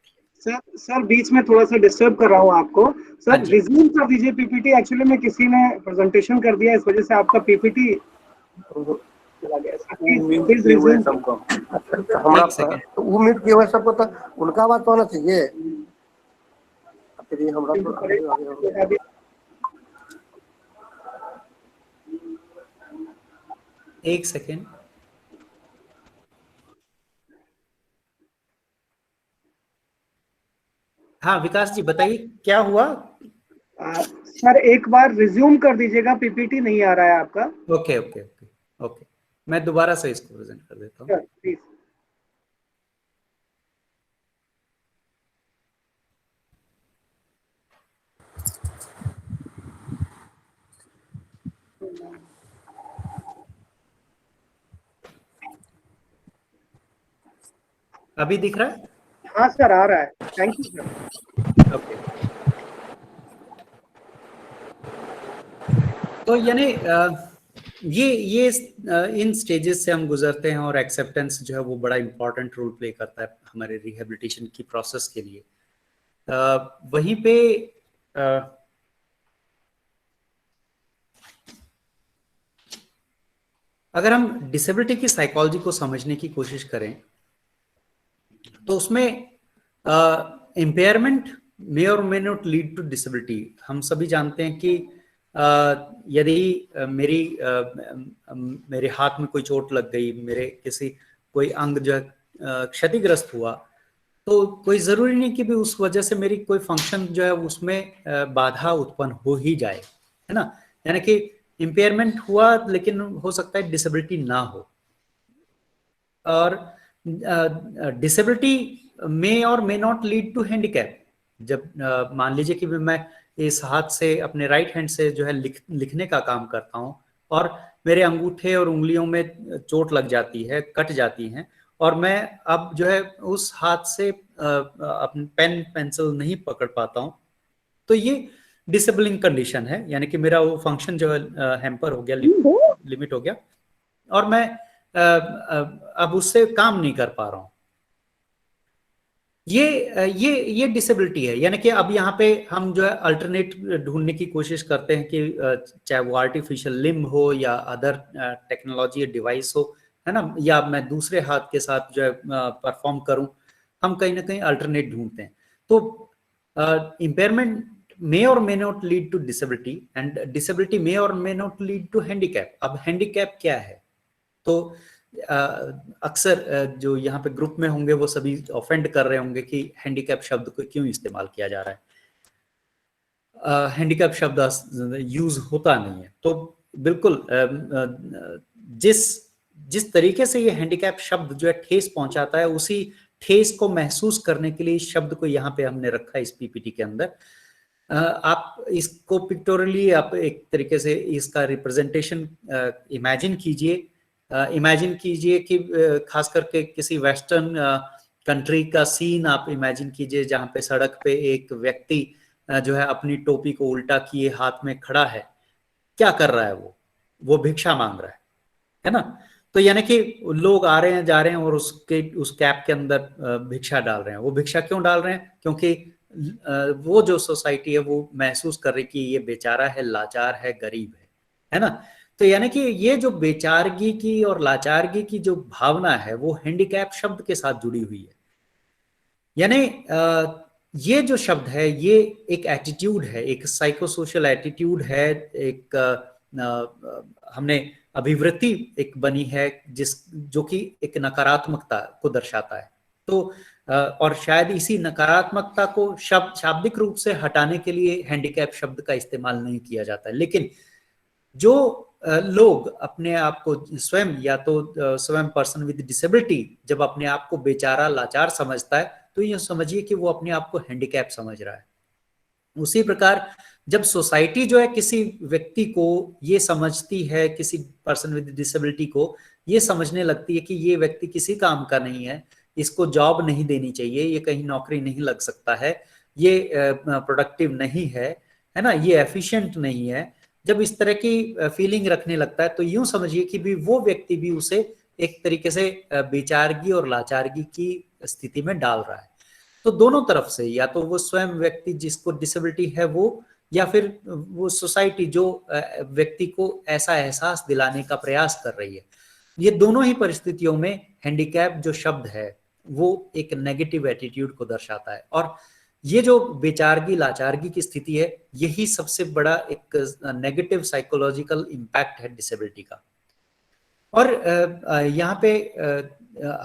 सर बीच में थोड़ा सा डिस्टर्ब कर रहा हूँ आपको। हाँ सर जी। रिज्यूम कर दीजिए पीपीटी, एक्चुअली में किसी ने प्रेजेंटेशन कर दिया, इस वजह से आपका पीपीटी चला गया। Please resume. हमारा तो वो मीट किए हुए सबको तो उनका बात तो होना चाहिए। फिर ये हमरा तो एक सेकेंड। हाँ विकास जी बताइए क्या हुआ। सर एक बार रिज्यूम कर दीजिएगा, पीपीटी नहीं आ रहा है आपका। ओके ओके ओके ओके, मैं दोबारा से इसको प्रेजेंट कर देता हूँ। प्लीज। अभी दिख रहा है? हाँ सर आ रहा है, थैंक यू सर। ओके। तो यानी ये इन स्टेजेस से हम गुजरते हैं और एक्सेप्टेंस जो है वो बड़ा इंपॉर्टेंट रोल प्ले करता है हमारे रिहेबिलिटेशन की प्रोसेस के लिए। वहीं पे अगर हम डिसेबिलिटी की साइकोलॉजी को समझने की कोशिश करें तो उसमें impairment may or may not lead to disability. हम सभी जानते हैं कि यदि मेरे हाथ में कोई चोट लग गई, मेरे किसी कोई अंग जो है क्षतिग्रस्त हुआ, तो कोई जरूरी नहीं कि भी उस वजह से मेरी कोई फंक्शन जो है उसमें बाधा उत्पन्न हो ही जाए, है ना। यानी कि इम्पेयरमेंट हुआ लेकिन हो सकता है डिसेबिलिटी ना हो। और disability may or may not lead to handicap. जब मान लीजिए कि मैं इस हाथ से अपने राइट हैंड से जो है लिखने का काम करता हूँ और मेरे अंगूठे और उंगलियों में चोट लग जाती है, कट जाती हैं, और मैं अब जो है उस हाथ से अपने पेन पेंसिल नहीं पकड़ पाता हूँ, तो ये डिसेबलिंग कंडीशन है। यानी कि मेरा वो फंक्शन जो है हैम्पर हो गया, लिमिट हो गया, और मैं अब उससे काम नहीं कर पा रहा हूँ। ये डिसेबिलिटी है। यानी कि अब यहाँ पे हम जो है अल्टरनेट ढूंढने की कोशिश करते हैं कि चाहे वो आर्टिफिशियल लिम्ब हो या अदर टेक्नोलॉजी डिवाइस हो, है ना, या मैं दूसरे हाथ के साथ जो है परफॉर्म करूं, हम कहीं ना कहीं अल्टरनेट ढूंढते हैं। तो impairment may or may not lead to disability and disability may or may not lead to handicap। अब handicap क्या है? तो अक्सर जो यहाँ पे ग्रुप में होंगे वो सभी ऑफेंड कर रहे होंगे कि हैंडीकैप शब्द को क्यों इस्तेमाल किया जा रहा है। हैंडीकैप शब्द यूज होता नहीं है। तो बिल्कुल जिस तरीके से ये हैंडीकैप शब्द जो है ठेस पहुंचाता है, उसी ठेस को महसूस करने के लिए इस शब्द को यहाँ पे हमने रखा है इस पीपीटी के अंदर। आप इसको पिक्टोरली आप एक तरीके से इसका रिप्रेजेंटेशन इमेजिन कीजिए। इमेजिन कीजिए कि खास करके किसी वेस्टर्न कंट्री का सीन आप इमेजिन कीजिए जहाँ पे सड़क पे एक व्यक्ति जो है अपनी टोपी को उल्टा किए हाथ में खड़ा है। क्या कर रहा है? वो भिक्षा मांग रहा है ना। तो यानी कि लोग आ रहे हैं जा रहे हैं और उस कैप के अंदर भिक्षा डाल रहे हैं। वो भिक्षा क्यों डाल रहे हैं? क्योंकि वो जो सोसाइटी है वो महसूस कर रही कि ये बेचारा है, लाचार है, गरीब है ना। तो यानी कि ये जो बेचारगी की और लाचारगी की जो भावना है वो हैंडीकैप शब्द के साथ जुड़ी हुई है। यानी ये जो शब्द है ये एक एटीट्यूड है, एक साइकोसोशल एटीट्यूड है, एक हमने अभिवृत्ति एक बनी है जो कि एक नकारात्मकता को दर्शाता है। तो और शायद इसी नकारात्मकता को शाब्दिक रूप से हटाने के लिए हैंडीकैप शब्द का इस्तेमाल नहीं किया जाता है। लेकिन जो लोग अपने आप को स्वयं या तो स्वयं पर्सन विद डिसेबिलिटी जब अपने आप को बेचारा लाचार समझता है तो ये समझिए कि वो अपने आप को हैंडीकैप समझ रहा है। उसी प्रकार जब सोसाइटी जो है किसी व्यक्ति को ये समझती है, किसी पर्सन विद डिसेबिलिटी को ये समझने लगती है कि ये व्यक्ति किसी काम का नहीं है, इसको जॉब नहीं देनी चाहिए, ये कहीं नौकरी नहीं लग सकता है, ये प्रोडक्टिव नहीं है ना, ये एफिशिएंट नहीं है, जब इस तरह की फीलिंग रखने लगता है तो यूं समझिए कि भी वो व्यक्ति भी उसे एक तरीके से बेचारगी और लाचारगी की स्थिति में डाल रहा है। तो दोनों तरफ से, या तो वो स्वयं व्यक्ति जिसको डिसेबिलिटी है वो, या फिर वो सोसाइटी जो व्यक्ति को ऐसा एहसास दिलाने का प्रयास कर रही है, ये दोनों ही परिस्थितियों में हैंडीकैप जो शब्द है वो एक नेगेटिव एटीट्यूड को दर्शाता है। और ये जो बेचारगी लाचारगी की स्थिति है, यही सबसे बड़ा एक नेगेटिव साइकोलॉजिकल इम्पैक्ट है डिसेबिलिटी का। और यहाँ पे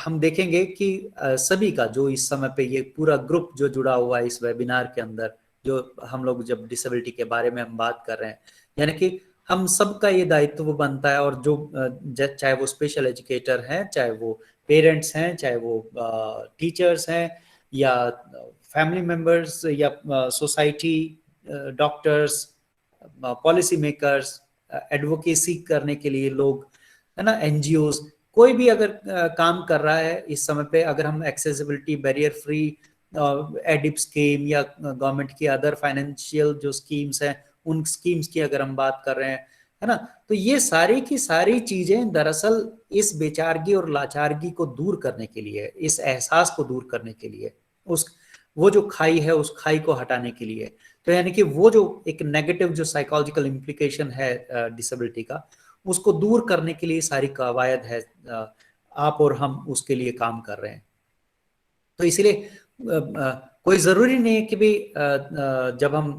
हम देखेंगे कि सभी का जो इस समय पे ये पूरा ग्रुप जो जुड़ा हुआ है इस वेबिनार के अंदर, जो हम लोग जब डिसेबिलिटी के बारे में हम बात कर रहे हैं, यानी कि हम सबका ये दायित्व बनता है, और जो चाहे वो स्पेशल एजुकेटर हैं, चाहे वो पेरेंट्स हैं, चाहे वो टीचर्स हैं, या फैमिली मेंबर्स, या society, doctors, policy makers, advocacy करने के लिए लोग, है ना, एनजीओज, कोई भी अगर काम कर रहा है इस समय पे, अगर हम accessibility, barrier free ADIP scheme या गवर्नमेंट की अदर फाइनेंशियल जो स्कीम्स हैं उन स्कीम्स की अगर हम बात कर रहे हैं, है ना, तो ये सारी की सारी चीजें दरअसल इस बेचारगी और लाचारगी को दूर करने के लिए, इस एहसास को दूर करने के लिए, उस वो जो खाई है उस खाई को हटाने के लिए, तो यानी कि वो जो एक नेगेटिव जो साइकोलॉजिकल इम्प्लीकेशन है डिसेबिलिटी का, उसको दूर करने के लिए सारी कवायद है, आप और हम उसके लिए काम कर रहे हैं। तो इसीलिए कोई जरूरी नहीं है कि भी जब हम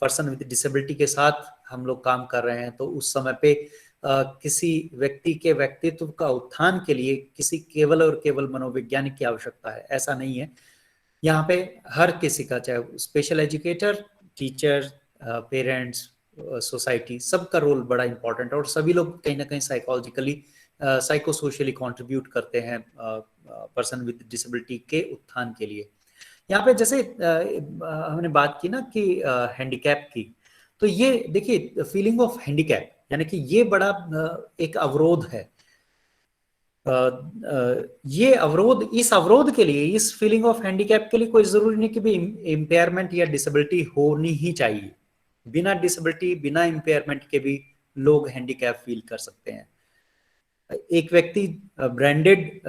पर्सन विद डिसेबिलिटी के साथ हम लोग काम कर रहे हैं तो उस समय पे किसी व्यक्ति के व्यक्तित्व का उत्थान के लिए किसी केवल और केवल मनोवैज्ञानिक की आवश्यकता है, ऐसा नहीं है। यहाँ पे हर किसी का, चाहे special educator, teacher, parents, society, सबका रोल बड़ा इंपॉर्टेंट है, और सभी लोग कहीं ना कहीं साइकोलॉजिकली साइको सोशली कॉन्ट्रीब्यूट करते हैं पर्सन विद डिसेबिलिटी के उत्थान के लिए। यहाँ पे जैसे हमने बात की ना कि हैंडीकैप की, तो ये देखिए फीलिंग ऑफ हैंडीकैप यानी कि ये बड़ा एक अवरोध है। ये अवरोध, इस अवरोध के लिए, इस फीलिंग ऑफ हैंडीकैप के लिए कोई जरूरी नहीं कि भी इम्पेयरमेंट या डिसेबिलिटी होनी ही चाहिए। बिना डिसेबिलिटी, बिना इम्पेयरमेंट के भी लोग हैंडीकैप फील कर सकते हैं। एक व्यक्ति ब्रांडेड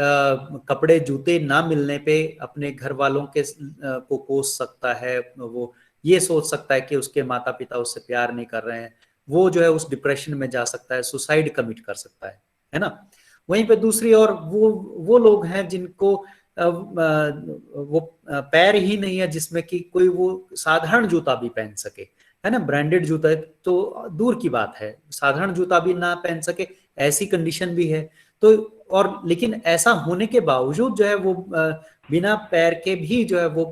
कपड़े जूते ना मिलने पे अपने घर वालों के को कोस सकता है, वो ये सोच सकता है कि उसके माता पिता उससे प्यार नहीं कर रहे हैं, वो जो है उस डिप्रेशन में जा सकता है, सुसाइड कमिट कर सकता है ना। वहीं पे दूसरी ओर वो लोग हैं जिनको वो पैर ही नहीं है जिसमें कि कोई वो साधारण जूता भी पहन सके, है ना। ब्रांडेड जूता तो दूर की बात है, साधारण जूता भी ना पहन सके, ऐसी कंडीशन भी है। तो और लेकिन ऐसा होने के बावजूद जो है वो बिना पैर के भी जो है वो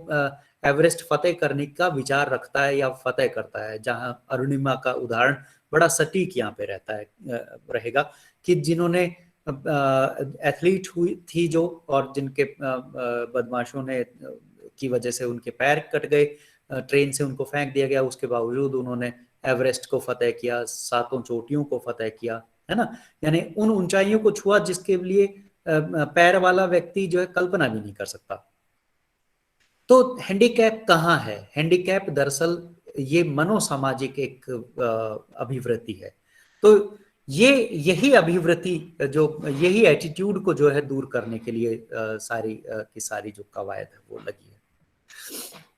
एवरेस्ट फतेह करने का विचार रखता है या फतेह करता है। जहां अरुणिमा का उदाहरण बड़ा सटीक यहाँ पे रहता है, रहेगा कि जिन्होंने एथलीट हुई थी जो, और जिनके बदमाशों ने की वजह से उनके पैर कट गए, ट्रेन से उनको फेंक दिया गया, उसके बावजूद उन्होंने एवरेस्ट को फतेह किया, 7 चोटियों को फतेह किया, है ना। यानी उन ऊंचाइयों को छुआ जिसके लिए पैर वाला व्यक्ति जो है कल्पना भी नहीं कर सकता। तो हैंडीकैप कहाँ है? हैंडीकैप दरअसल ये मनोसामाजिक एक अभिवृत्ति है। तो यही अभिवृत्ति जो, यही एटीट्यूड को जो है दूर करने के लिए सारी की सारी जो कवायद है वो लगी है।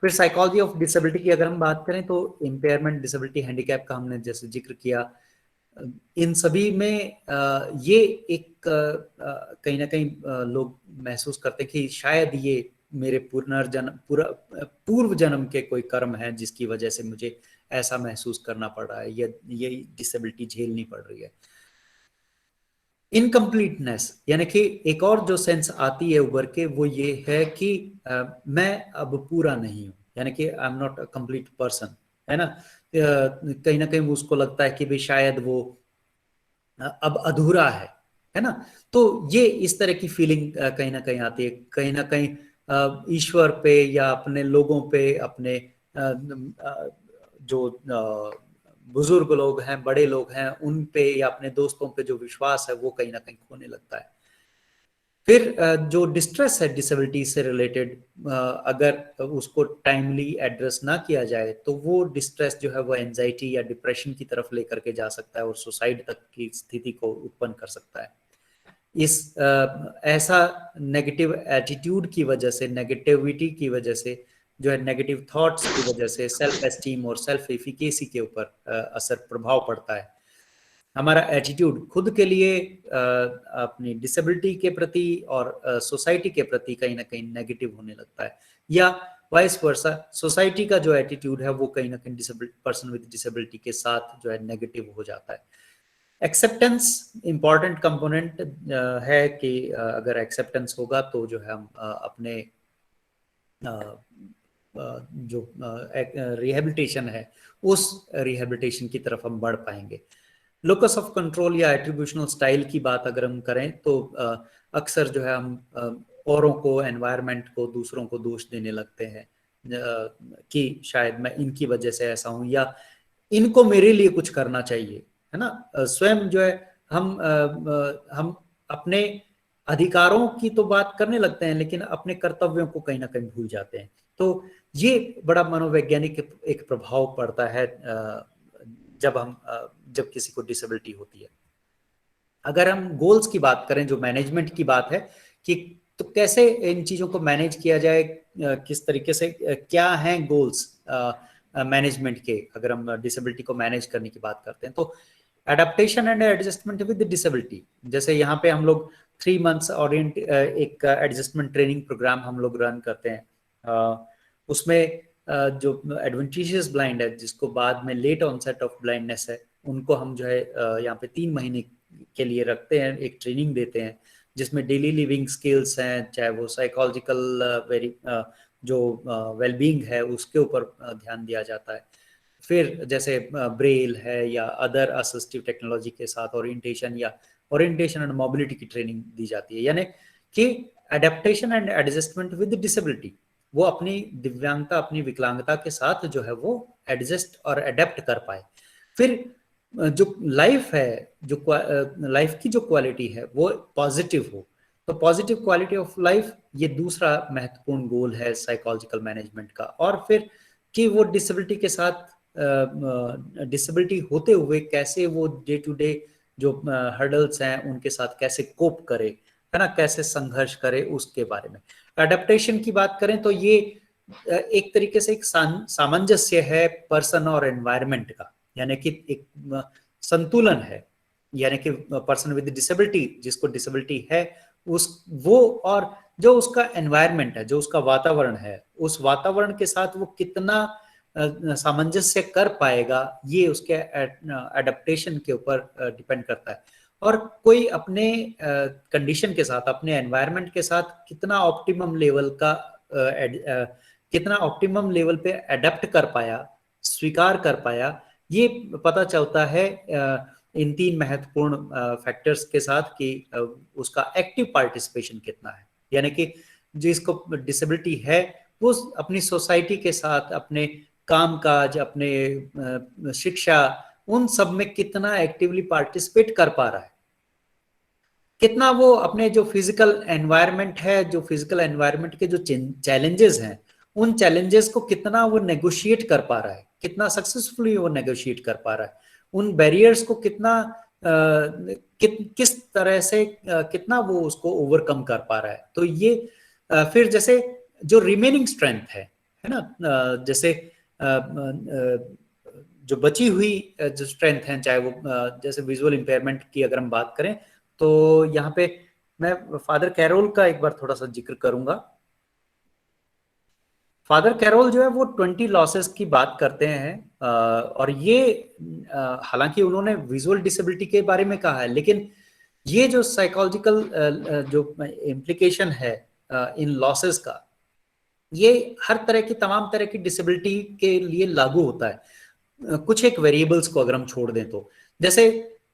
फिर साइकोलॉजी ऑफ डिसेबिलिटी की अगर हम बात करें तो इम्पेयरमेंट, डिसेबिलिटी, हैंडीकैप का हमने जैसे जिक्र किया, इन सभी में ये एक कहीं ना कहीं लोग महसूस करते हैं कि शायद ये मेरे पूर्व जन्म के कोई कर्म है जिसकी वजह से मुझे ऐसा महसूस करना पड़ रहा है, ये डिसेबिलिटी झेलनी पड़ रही है। इनकम्प्लीटनेस यानी कि एक और जो सेंस आती है उभर के, वो ये है कि मैं अब पूरा नहीं हूं, यानी कि I am not a complete person, है ना। कहीं ना कहीं उसको लगता है कि भाई शायद वो अब अधूरा है ना। तो ये इस तरह की फीलिंग कहीं ना कहीं आती है, कहीं ना कहीं ईश्वर पे या अपने लोगों पे, अपने जो बुजुर्ग लोग हैं, बड़े लोग हैं, उन पे या अपने दोस्तों पे जो विश्वास है वो कहीं ना कहीं खोने लगता है। फिर जो डिस्ट्रेस है डिसेबिलिटी से रिलेटेड, अगर उसको टाइमली एड्रेस ना किया जाए तो वो डिस्ट्रेस जो है वो एंजाइटी या डिप्रेशन की तरफ लेकर के जा सकता है और सुसाइड तक की स्थिति को उत्पन्न कर सकता है। इस ऐसा नेगेटिव एटीट्यूड की वजह से, नेगेटिविटी की वजह से, जो है नेगेटिव थॉट्स की वजह से सेल्फ एस्टीम और सेल्फ एफिकेसी के ऊपर असर प्रभाव पड़ता है। हमारा एटीट्यूड खुद के लिए, अपनी डिसेबिलिटी के प्रति और सोसाइटी के प्रति कहीं ना कहीं नेगेटिव होने लगता है, या वाइस वर्सा सोसाइटी का जो एटीट्यूड है वो कहीं ना कहीं पर्सन विद डिसेबिलिटी के साथ जो है नेगेटिव हो जाता है। एक्सेप्टेंस इंपॉर्टेंट कंपोनेंट है कि अगर एक्सेप्टेंस होगा तो जो है हम अपने जो रिहेबिलिटेशन है उस रिहेबिलिटेशन की तरफ हम बढ़ पाएंगे। लोकस ऑफ कंट्रोल या एट्रीब्यूशनल स्टाइल की बात अगर हम करें तो अक्सर जो है हम औरों को, एनवायरनमेंट को, दूसरों को दोष देने लगते हैं कि शायद मैं इनकी वजह से ऐसा हूं या इनको मेरे लिए कुछ करना चाहिए, है ना। स्वयं जो है हम अपने अधिकारों की तो बात करने लगते हैं लेकिन अपने कर्तव्यों को कहीं ना कहीं भूल जाते हैं। तो ये बड़ा मनोवैज्ञानिक एक प्रभाव पड़ता है जब किसी को डिसेबिलिटी होती है। अगर हम गोल्स की बात करें, जो मैनेजमेंट की बात है कि तो कैसे इन चीजों को मैनेज किया जाए, किस तरीके से, क्या हैं गोल्स मैनेजमेंट के, अगर हम डिसेबिलिटी को मैनेज करने की बात करते हैं तो adaptation and adjustment with disability. जैसे यहाँ पे हम लोग 3 मंथ्स एक एडजस्टमेंट ट्रेनिंग प्रोग्राम हम लोग रन करते हैं। उसमें जो एडवेंटिशियस ब्लाइंड है, जिसको बाद में लेट ऑनसेट ऑफ ब्लाइंडनेस है, उनको हम जो है यहाँ पे 3 महीने के लिए रखते हैं, एक ट्रेनिंग देते हैं जिसमें डेली लिविंग स्किल्स हैं, चाहे वो साइकोलॉजिकल जो वेलबींग है उसके ऊपर ध्यान दिया जाता है। फिर जैसे ब्रेल है या अदर असिस्टिव टेक्नोलॉजी के साथ ओरिएंटेशन एंड मोबिलिटी की ट्रेनिंग दी जाती है, यानी कि adaptation and adjustment with disability. वो अपनी दिव्यांगता, अपनी विकलांगता के साथ जो है वो एडजस्ट और अडेप्ट कर पाए। फिर जो लाइफ है, जो लाइफ की जो क्वालिटी है वो पॉजिटिव हो, तो पॉजिटिव क्वालिटी ऑफ लाइफ ये दूसरा महत्वपूर्ण गोल है साइकोलॉजिकल मैनेजमेंट का। और फिर कि वो डिसेबिलिटी के साथ, डिसेबिलिटी होते हुए कैसे वो डे टू डे जो हर्डल्स हैं उनके साथ कैसे कोप करे, है ना, कैसे संघर्ष करे, उसके बारे में। एडेप्टेशन की बात करें तो ये एक तरीके से एक सामंजस्य है पर्सन और एनवायरनमेंट का, यानी कि एक संतुलन है, यानी कि पर्सन विद डिसेबिलिटी, जिसको डिसेबिलिटी है, वो और जो उसका एनवायरनमेंट है, जो उसका वातावरण है, उस वातावरण के साथ वो कितना सामंजस्य कर पाएगा, ये उसके एडेप्टेशन के ऊपर डिपेंड करता है। और कोई अपने कंडीशन के साथ, अपने एनवायरनमेंट के साथ कितना ऑप्टिमम लेवल पे अडेप्ट कर पाया, स्वीकार कर पाया, ये पता चलता है इन 3 महत्वपूर्ण फैक्टर्स के साथ कि उसका एक्टिव पार्टिसिपेशन कितना है, यानी कि जिसको डिसेबिलिटी है वो अपनी सोसाइटी के साथ, अपने कामकाज, अपने शिक्षा, उन सब में कितना एक्टिवली पार्टिसिपेट कर पा रहा है, कितना वो अपने जो फिजिकल एनवायरनमेंट है, जो फिजिकल एनवायरनमेंट के जो चैलेंजेस हैं, उन चैलेंजेस को कितना वो नेगोशिएट कर पा रहा है, कितना सक्सेसफुली वो नेगोशिएट कर पा रहा है, उन बैरियर्स को कितना किस तरह से कितना वो उसको ओवरकम कर पा रहा है। तो ये फिर जैसे जो रिमेनिंग स्ट्रेंथ है ना, जैसे जो बची हुई जो स्ट्रेंथ है, चाहे वो जैसे विजुअल इंपेयरमेंट की अगर हम बात करें तो यहाँ पे मैं फादर कैरोल का एक बार थोड़ा सा जिक्र करूंगा। फादर कैरोल जो है वो 20 लॉसेस की बात करते हैं, और ये हालांकि उन्होंने विजुअल डिसेबिलिटी के बारे में कहा है, लेकिन ये जो साइकोलॉजिकल जो इम्प्लीकेशन है इन लॉसेस का, ये हर तरह की, तमाम तरह की डिसेबिलिटी के लिए लागू होता है, कुछ एक वेरिएबल्स को अगर हम छोड़ दें तो। जैसे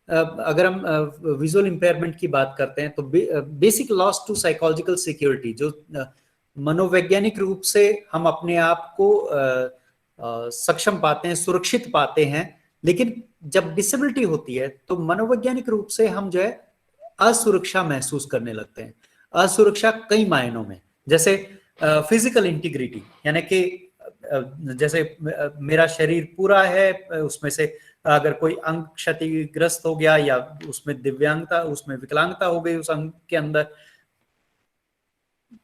अगर हम विजुअल इंपेयरमेंट की बात करते हैं तो basic loss to psychological security, जो मनोवैज्ञानिक रूप से हम अपने आप को सक्षम पाते हैं, सुरक्षित पाते हैं। लेकिन जब डिसेबिलिटी होती है तो मनोवैज्ञानिक रूप से हम जो है असुरक्षा महसूस करने लगते हैं। असुरक्षा कई मायनों में, जैसे फिजिकल इंटीग्रिटी, यानी कि जैसे मेरा शरीर पूरा है, उसमें से अगर कोई अंग क्षतिग्रस्त हो गया या उसमें दिव्यांगता, उसमें विकलांगता हो गई उस अंग के अंदर,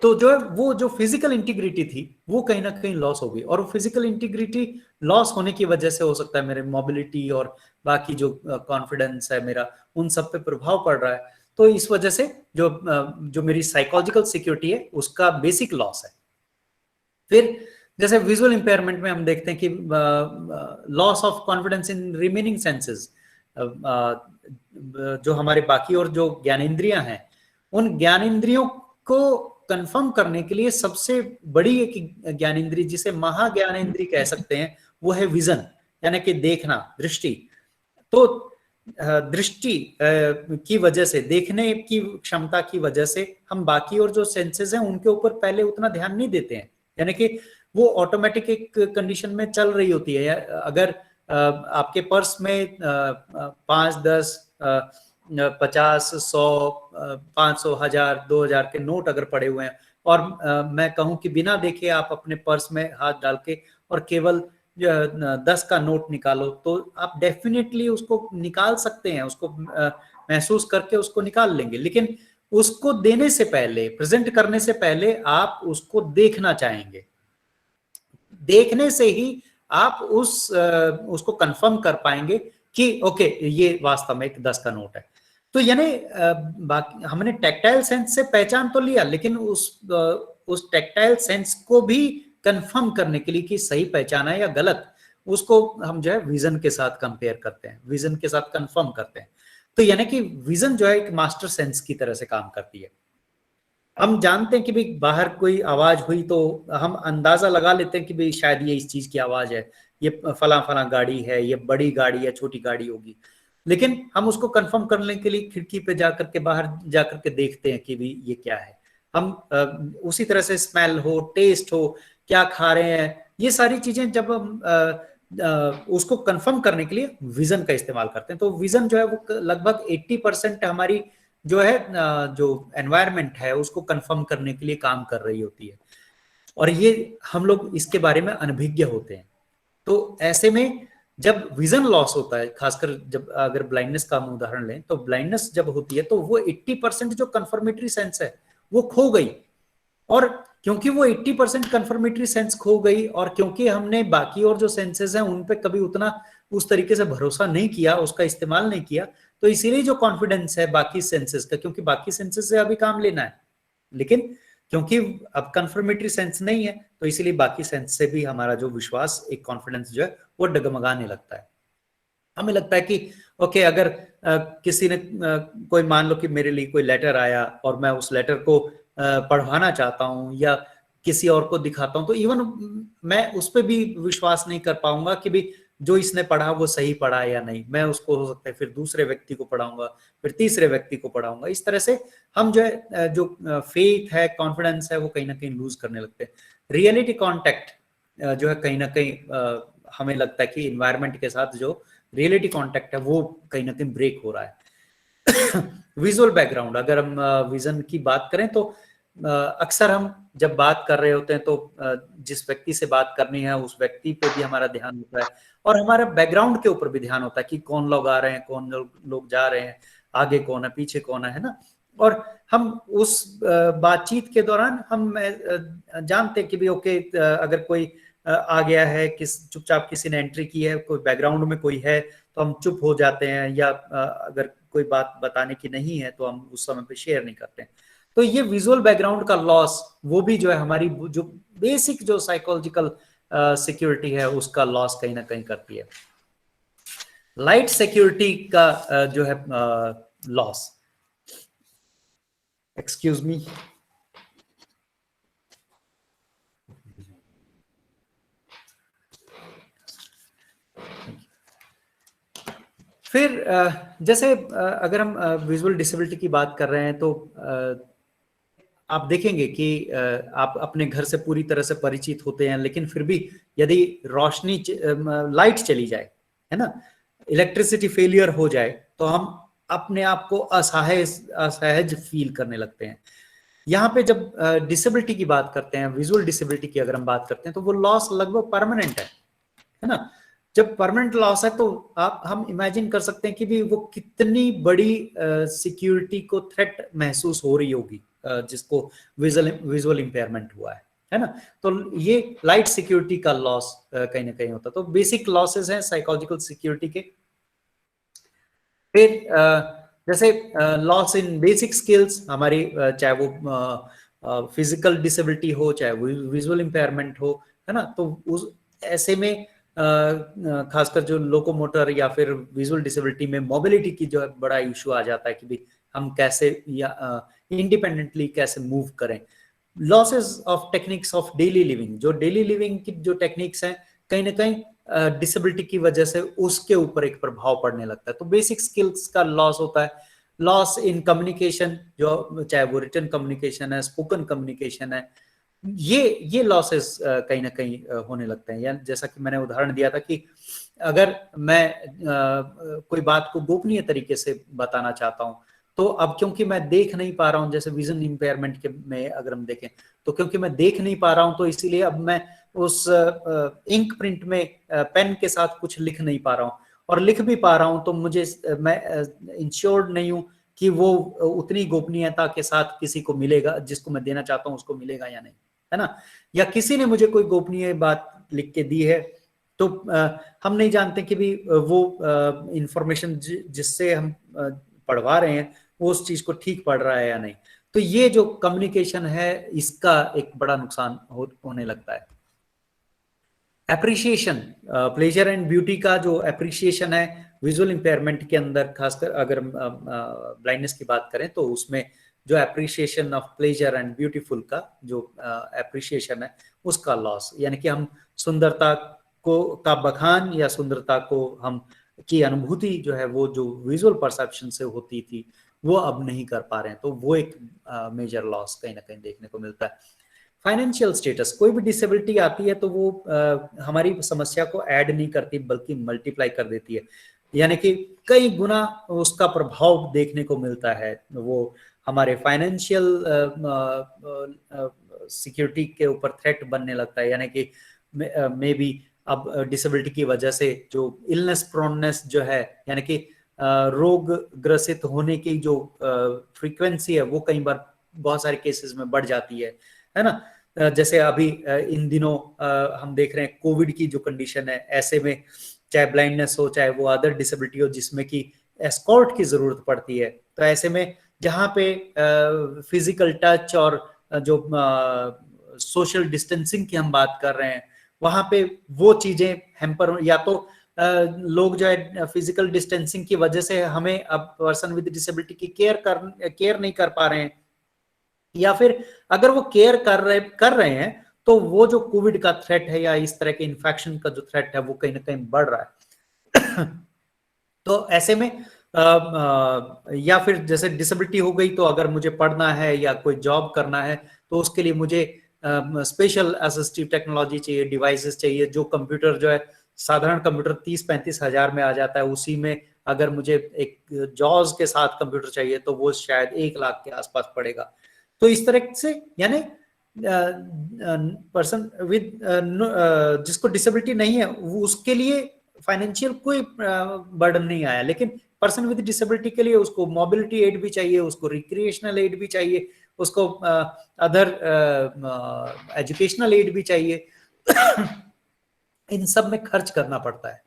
तो जो है वो जो फिजिकल इंटीग्रिटी थी वो कहीं ना कहीं लॉस हो गई। और फिजिकल इंटीग्रिटी लॉस होने की वजह से हो सकता है मेरे मोबिलिटी और बाकी जो कॉन्फिडेंस है मेरा, उन सब पे प्रभाव पड़ रहा है। तो इस वजह से जो मेरी साइकोलॉजिकल सिक्योरिटी है उसका बेसिक लॉस है। फिर जैसे विजुअल इंपेयरमेंट में हम देखते हैं कि loss of confidence in remaining senses, जो हमारे बाकी और जो ज्ञानेंद्रियां हैं, उन ज्ञानेंद्रियों को कंफर्म करने के लिए सबसे बड़ी एक ज्ञानेंद्रिय जिसे महाज्ञानेंद्रिय कह सकते हैं वो है विजन, यानी कि देखना, दृष्टि। तो दृष्टि की वजह से, देखने की क्षमता की वजह से हम बाकी और जो सेंसेस हैं उनके ऊपर पहले उतना ध्यान नहीं देते हैं, यानी कि वो ऑटोमेटिक एक कंडीशन में चल रही होती है। अगर आपके पर्स में 5, 10, 50, 100, 500, 1000, 2000 के नोट अगर पड़े हुए हैं और मैं कहूं कि बिना देखे आप अपने पर्स में हाथ डाल के और केवल 10 का नोट निकालो, तो आप डेफिनेटली उसको निकाल सकते हैं, उसको महसूस करके उसको निकाल लेंगे। लेकिन उसको देने से पहले, प्रेजेंट करने से पहले आप उसको देखना चाहेंगे। देखने से ही आप उसको कंफर्म कर पाएंगे कि ओके ये वास्तव में एक 10 का नोट है। तो यानी बाकी हमने टैक्टाइल सेंस से पहचान तो लिया, लेकिन उस टैक्टाइल सेंस को भी कंफर्म करने के लिए कि सही पहचाना है या गलत, उसको हम जो है विजन के साथ कंपेयर करते हैं, विजन के साथ कंफर्म करते हैं। तो यानी कि विजन जो है एक मास्टर सेंस की तरह से काम करती है। हम जानते हैं कि भाई बाहर कोई आवाज हुई तो हम अंदाजा लगा लेते हैं कि भाई शायद ये इस चीज की आवाज है, ये फला फला गाड़ी है, ये बड़ी गाड़ी है, छोटी गाड़ी होगी। लेकिन हम उसको कंफर्म करने के लिए खिड़की पे जाकर के, बाहर जाकर के देखते हैं कि भाई ये क्या है। हम उसी तरह से स्मेल हो, टेस्ट हो, क्या खा रहे हैं, ये सारी चीजें जब हम उसको कंफर्म करने के लिए विजन का इस्तेमाल करते हैं। तो विजन जो है वो लगभग 80% हमारी जो है जो एनवायरनमेंट है उसको कंफर्म करने के लिए काम कर रही होती है। और ये हम लोग इसके बारे में अनभिज्ञ होते हैं। तो ऐसे में जब विजन लॉस होता है, खासकर जब अगर ब्लाइंडनेस का हम उदाहरण लें, तो ब्लाइंडनेस जब होती है तो वो 80% जो कंफर्मेटरी सेंस है वो खो गई। और क्योंकि वो 80% कंफर्मेटरी सेंस खो गई और क्योंकि हमने बाकी और जो सेंसेस हैं उन पे कभी उतना उस तरीके से भरोसा नहीं किया, उसका इस्तेमाल नहीं किया, तो इसीलिए जो कॉन्फिडेंस है बाकी सेंसेस का, क्योंकि बाकी सेंसेस से अभी काम लेना है, लेकिन क्योंकि अब कंफर्मेटरी सेंस नहीं है तो इसीलिए बाकी सेंस से भी हमारा जो विश्वास, एक कॉन्फिडेंस जो है वो डगमगाने लगता है। हमें लगता है कि ओके, अगर किसी ने कोई, मान लो कि मेरे लिए कोई लेटर आया और मैं उस लेटर को पढ़वाना चाहता हूं या किसी और को दिखाता हूं, तो इवन मैं उस पर भी विश्वास नहीं कर पाऊंगा कि भाई जो इसने पढ़ा वो सही पढ़ा या नहीं। मैं उसको हो सकता है फिर दूसरे व्यक्ति को पढ़ाऊंगा, फिर तीसरे व्यक्ति को पढ़ाऊंगा। इस तरह से हम जो है जो फेथ है, कॉन्फिडेंस है, वो कहीं ना कहीं लूज करने लगते हैं। रियलिटी कॉन्टेक्ट जो है कहीं ना कहीं हमें लगता है कि इन्वायरमेंट के साथ जो रियलिटी कॉन्टेक्ट है वो कहीं ना कहीं ब्रेक हो रहा है। विजुअल बैकग्राउंड, अगर हम विजन की बात करें तो अक्सर हम जब बात कर रहे होते हैं तो जिस व्यक्ति से बात करनी है उस व्यक्ति पे भी हमारा ध्यान होता है और हमारे बैकग्राउंड के ऊपर भी ध्यान होता है कि कौन लोग आ रहे हैं, कौन लोग जा रहे हैं, आगे कौन है, पीछे कौन है ना। और हम उस बातचीत के दौरान हम जानते हैं कि भी ओके, अगर कोई आ गया है, चुपचाप किसी ने एंट्री की है, कोई बैकग्राउंड में कोई है तो हम चुप हो जाते हैं, या अगर कोई बात बताने की नहीं है तो हम उस समय पे शेयर नहीं करते हैं। तो ये विजुअल बैकग्राउंड का लॉस वो भी जो है हमारी जो बेसिक जो साइकोलॉजिकल सिक्योरिटी है उसका लॉस कहीं ना कहीं करती है। लाइट सिक्योरिटी का जो है लॉस, एक्सक्यूज मी, फिर जैसे अगर हम विजुअल डिसेबिलिटी की बात कर रहे हैं तो आप देखेंगे कि आप अपने घर से पूरी तरह से परिचित होते हैं, लेकिन फिर भी यदि रोशनी लाइट चली जाए, है ना, इलेक्ट्रिसिटी फेलियर हो जाए, तो हम अपने आप को असहज फील करने लगते हैं। यहाँ पे जब डिसेबिलिटी की बात करते हैं, विजुअल डिसेबिलिटी की अगर हम बात करते हैं, तो वो लॉस लगभग परमानेंट है ना। जब परमानेंट लॉस है तो हम इमेजिन कर सकते हैं कि भी वो कितनी बड़ी सिक्योरिटी को थ्रेट महसूस हो रही होगी जिसको विजुअल इंपेयरमेंट हुआ है ना। तो ये लाइट सिक्योरिटी का लॉस कहीं ना कहीं होता है। तो बेसिक लॉसेस हैं साइकोलॉजिकल सिक्योरिटी के। फिर जैसे लॉस इन बेसिक स्किल्स हमारी, चाहे वो फिजिकल डिसेबिलिटी हो, चाहे विजुअल इंपेयरमेंट हो, है ना, तो उस ऐसे में खासकर जो लोकोमोटर या फिर विजुअल डिसेबिलिटी में मोबिलिटी की जो है बड़ा इशू आ जाता है कि भाई हम कैसे या इंडिपेंडेंटली कैसे मूव करें। Losses of techniques of daily living, जो डेली लिविंग की जो टेक्निक्स हैं कहीं ना कहीं डिसेबिलिटी की वजह से उसके ऊपर एक प्रभाव पड़ने लगता है। तो बेसिक स्किल्स का लॉस होता है। लॉस इन कम्युनिकेशन, जो चाहे वो रिटन कम्युनिकेशन है, स्पोकन कम्युनिकेशन है, ये लॉसेस कहीं ना कहीं होने लगते हैं। या जैसा कि मैंने उदाहरण दिया था कि अगर मैं कोई बात को गोपनीय तरीके से बताना चाहता हूं, तो अब क्योंकि मैं देख नहीं पा रहा हूं, जैसे विजन इंपेयरमेंट के में अगर हम देखें, तो क्योंकि मैं देख नहीं पा रहा हूं, तो इसीलिए अब मैं उस इंक प्रिंट में पेन के साथ कुछ लिख नहीं पा रहा हूं, और लिख भी पा रहा हूं तो मुझे मैं इंश्योर्ड नहीं हूं कि वो उतनी गोपनीयता के साथ किसी को मिलेगा, जिसको मैं देना चाहता हूं उसको मिलेगा या नहीं, है ना। या किसी ने मुझे कोई गोपनीय बात लिख के दी है, तो हम नहीं जानते कि भी वो इंफॉर्मेशन जिससे हम पढ़वा रहे हैं वो उस चीज को ठीक पढ़ रहा है या नहीं। तो ये जो कम्युनिकेशन है इसका एक बड़ा नुकसान होने लगता है। एप्रिसिएशन, प्लेजर एंड ब्यूटी का जो एप्रिसिएशन है विजुअल इंपेयरमेंट के अंदर, खासकर अगर ब्लाइंडनेस की बात करें, तो उसमें जो appreciation of pleasure and beautiful का जो एप्रिसिएशन है उसका लॉस, यानी कि हम सुंदरता को का बखान या सुंदरता को हम की अनुभूति जो है वो जो विजुअल परसेप्शन से होती थी वो अब नहीं कर पा रहे हैं। तो वो एक मेजर लॉस कहीं ना कहीं देखने को मिलता है। फाइनेंशियल स्टेटस, कोई भी डिसेबिलिटी आती है तो वो हमारी समस्या को ऐड नहीं करती बल्कि मल्टीप्लाई कर देती है, यानी कि कई गुना उसका प्रभाव देखने को मिलता है। वो हमारे फाइनेंशियल सिक्योरिटी के ऊपर थ्रेट बनने लगता है, यानी कि मे बी अब डिसेबिलिटी की वजह से जो इलनेस प्रोननेस जो है, यानी कि रोग ग्रसित होने की जो फ्रीक्वेंसी है वो कई बार बहुत सारे केसेस में बढ़ जाती है ना। जैसे अभी इन दिनों हम देख रहे हैं कोविड की जो कंडीशन है, ऐसे में चाहे ब्लाइंडनेस हो चाहे वो अदर डिसेबिलिटी हो जिसमें कि एस्कॉर्ट की जरूरत पड़ती है, तो ऐसे में जहाँ पे फिजिकल टच और जो सोशल डिस्टेंसिंग की हम बात कर रहे हैं वहां पे वो चीजें हैम्पर, या तो लोग जो है फिजिकल डिस्टेंसिंग की वजह से हमें अब पर्सन विद डिसेबिलिटी की केयर नहीं कर पा रहे हैं, या फिर अगर वो केयर कर रहे हैं तो वो जो कोविड का थ्रेट है या इस तरह के इन्फेक्शन का जो थ्रेट है वो कहीं ना कहीं बढ़ रहा है। तो ऐसे में या फिर जैसे डिसेबिलिटी हो गई तो अगर मुझे पढ़ना है या कोई जॉब करना है तो उसके लिए मुझे स्पेशल असिस्टिव टेक्नोलॉजी चाहिए, डिवाइसेस चाहिए। जो कंप्यूटर जो है साधारण कंप्यूटर 30-35 हजार में आ जाता है, उसी में अगर मुझे एक जॉज के साथ कंप्यूटर चाहिए तो वो शायद 1 लाख के आसपास पड़ेगा। तो इस तरह से यानी पर्सन विद जिसको डिसेबिलिटी नहीं है उसके लिए फाइनेंशियल कोई बर्डन नहीं आया, लेकिन पर्सन विद डिसेबिलिटी के लिए उसको मोबिलिटी एड भी चाहिए, उसको रिक्रिएशनल एड भी चाहिए, उसको अदर एजुकेशनल एड भी चाहिए। इन सब में खर्च करना पड़ता है।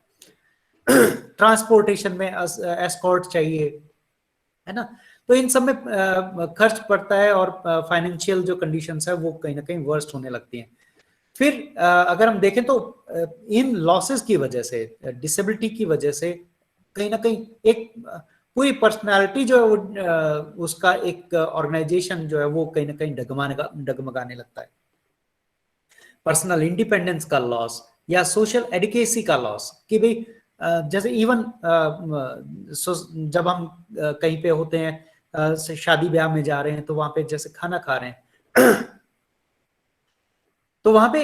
ट्रांसपोर्टेशन में एस्कॉर्ट चाहिए, है ना। तो इन सब में खर्च पड़ता है और फाइनेंशियल जो कंडीशंस है वो कहीं ना कहीं वर्स्ट होने लगती हैं। फिर अगर हम देखें तो इन लॉसेस की वजह से, डिसेबिलिटी की वजह से कहीं ना कहीं एक पूरी पर्सनालिटी जो है वो उसका एक ऑर्गेनाइजेशन जो है वो कहीं ना कहीं डगमगाने लगता है। पर्सनल इंडिपेंडेंस का लॉस या सोशल एडिकेसी का लॉस, कि भाई जैसे इवन जब हम कहीं पे होते हैं, शादी ब्याह में जा रहे हैं तो वहां पे जैसे खाना खा रहे हैं तो वहां पे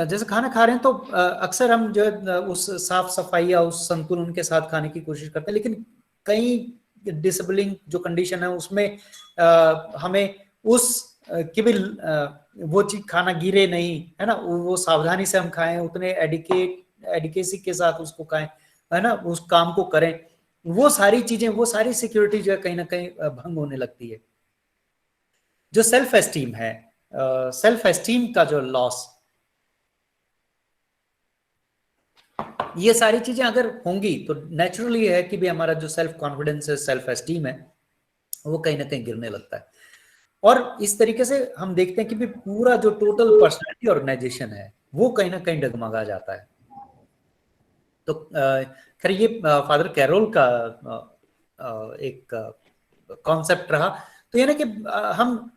जैसे खाना खा रहे हैं तो अक्सर हम जो है उस साफ सफाई या उस संतुलन के साथ खाने की कोशिश करते हैं, लेकिन कई डिसेबलिंग जो कंडीशन है उसमें हमें उस कि भी वो चीज खाना गिरे नहीं, है ना, वो सावधानी से हम खाएं, उतने एडिकेसी के साथ उसको खाएं, है ना, उस काम को करें, वो सारी चीजें, वो सारी सिक्योरिटी जो है कहीं ना कहीं भंग होने लगती है। जो सेल्फ एस्टीम है, सेल्फ एस्टीम का जो लॉस, ये सारी चीजें अगर होंगी तो नेचुरली है कि भी हमारा जो सेल्फ कॉन्फिडेंस है, सेल्फ एस्टीम है, वो कहीं ना कहीं गिरने लगता है। और इस तरीके से हम देखते हैं कि भी पूरा जो टोटल पर्सनालिटी ऑर्गेनाइजेशन है वो कहीं ना कहीं डगमगा जाता है। तो खैर ये फादर कैरोल का एक कॉन्सेप्ट रहा। तो यानी कि हम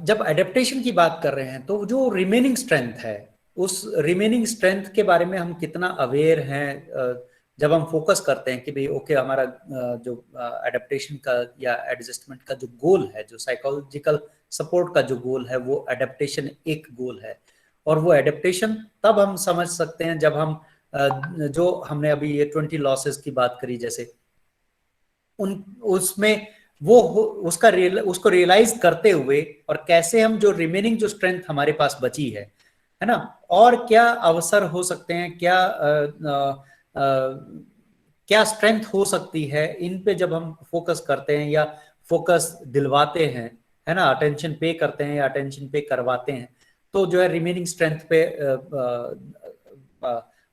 जब एडेप्टेशन की बात कर रहे हैं तो जो रिमेनिंग स्ट्रेंथ है, उस रिमेनिंग स्ट्रेंथ के बारे में हम कितना अवेयर हैं जब हम फोकस करते हैं कि भाई ओके हमारा जो एडेप्टेशन का या एडजस्टमेंट का जो गोल है, जो साइकोलॉजिकल सपोर्ट का जो गोल है, वो एडेप्टेशन एक गोल है। और वो एडेप्टेशन तब हम समझ सकते हैं जब हम जो हमने अभी ये 20 लॉसेस की बात करी, जैसे उसमें वो उसको रियलाइज करते हुए और कैसे हम जो रिमेनिंग जो स्ट्रेंथ हमारे पास बची है ना, और क्या अवसर हो सकते हैं, क्या स्ट्रेंथ हो सकती है, इन पे जब हम फोकस करते हैं या फोकस दिलवाते हैं, है ना, अटेंशन पे करते हैं या अटेंशन पे करवाते हैं, तो जो है रिमेनिंग स्ट्रेंथ पे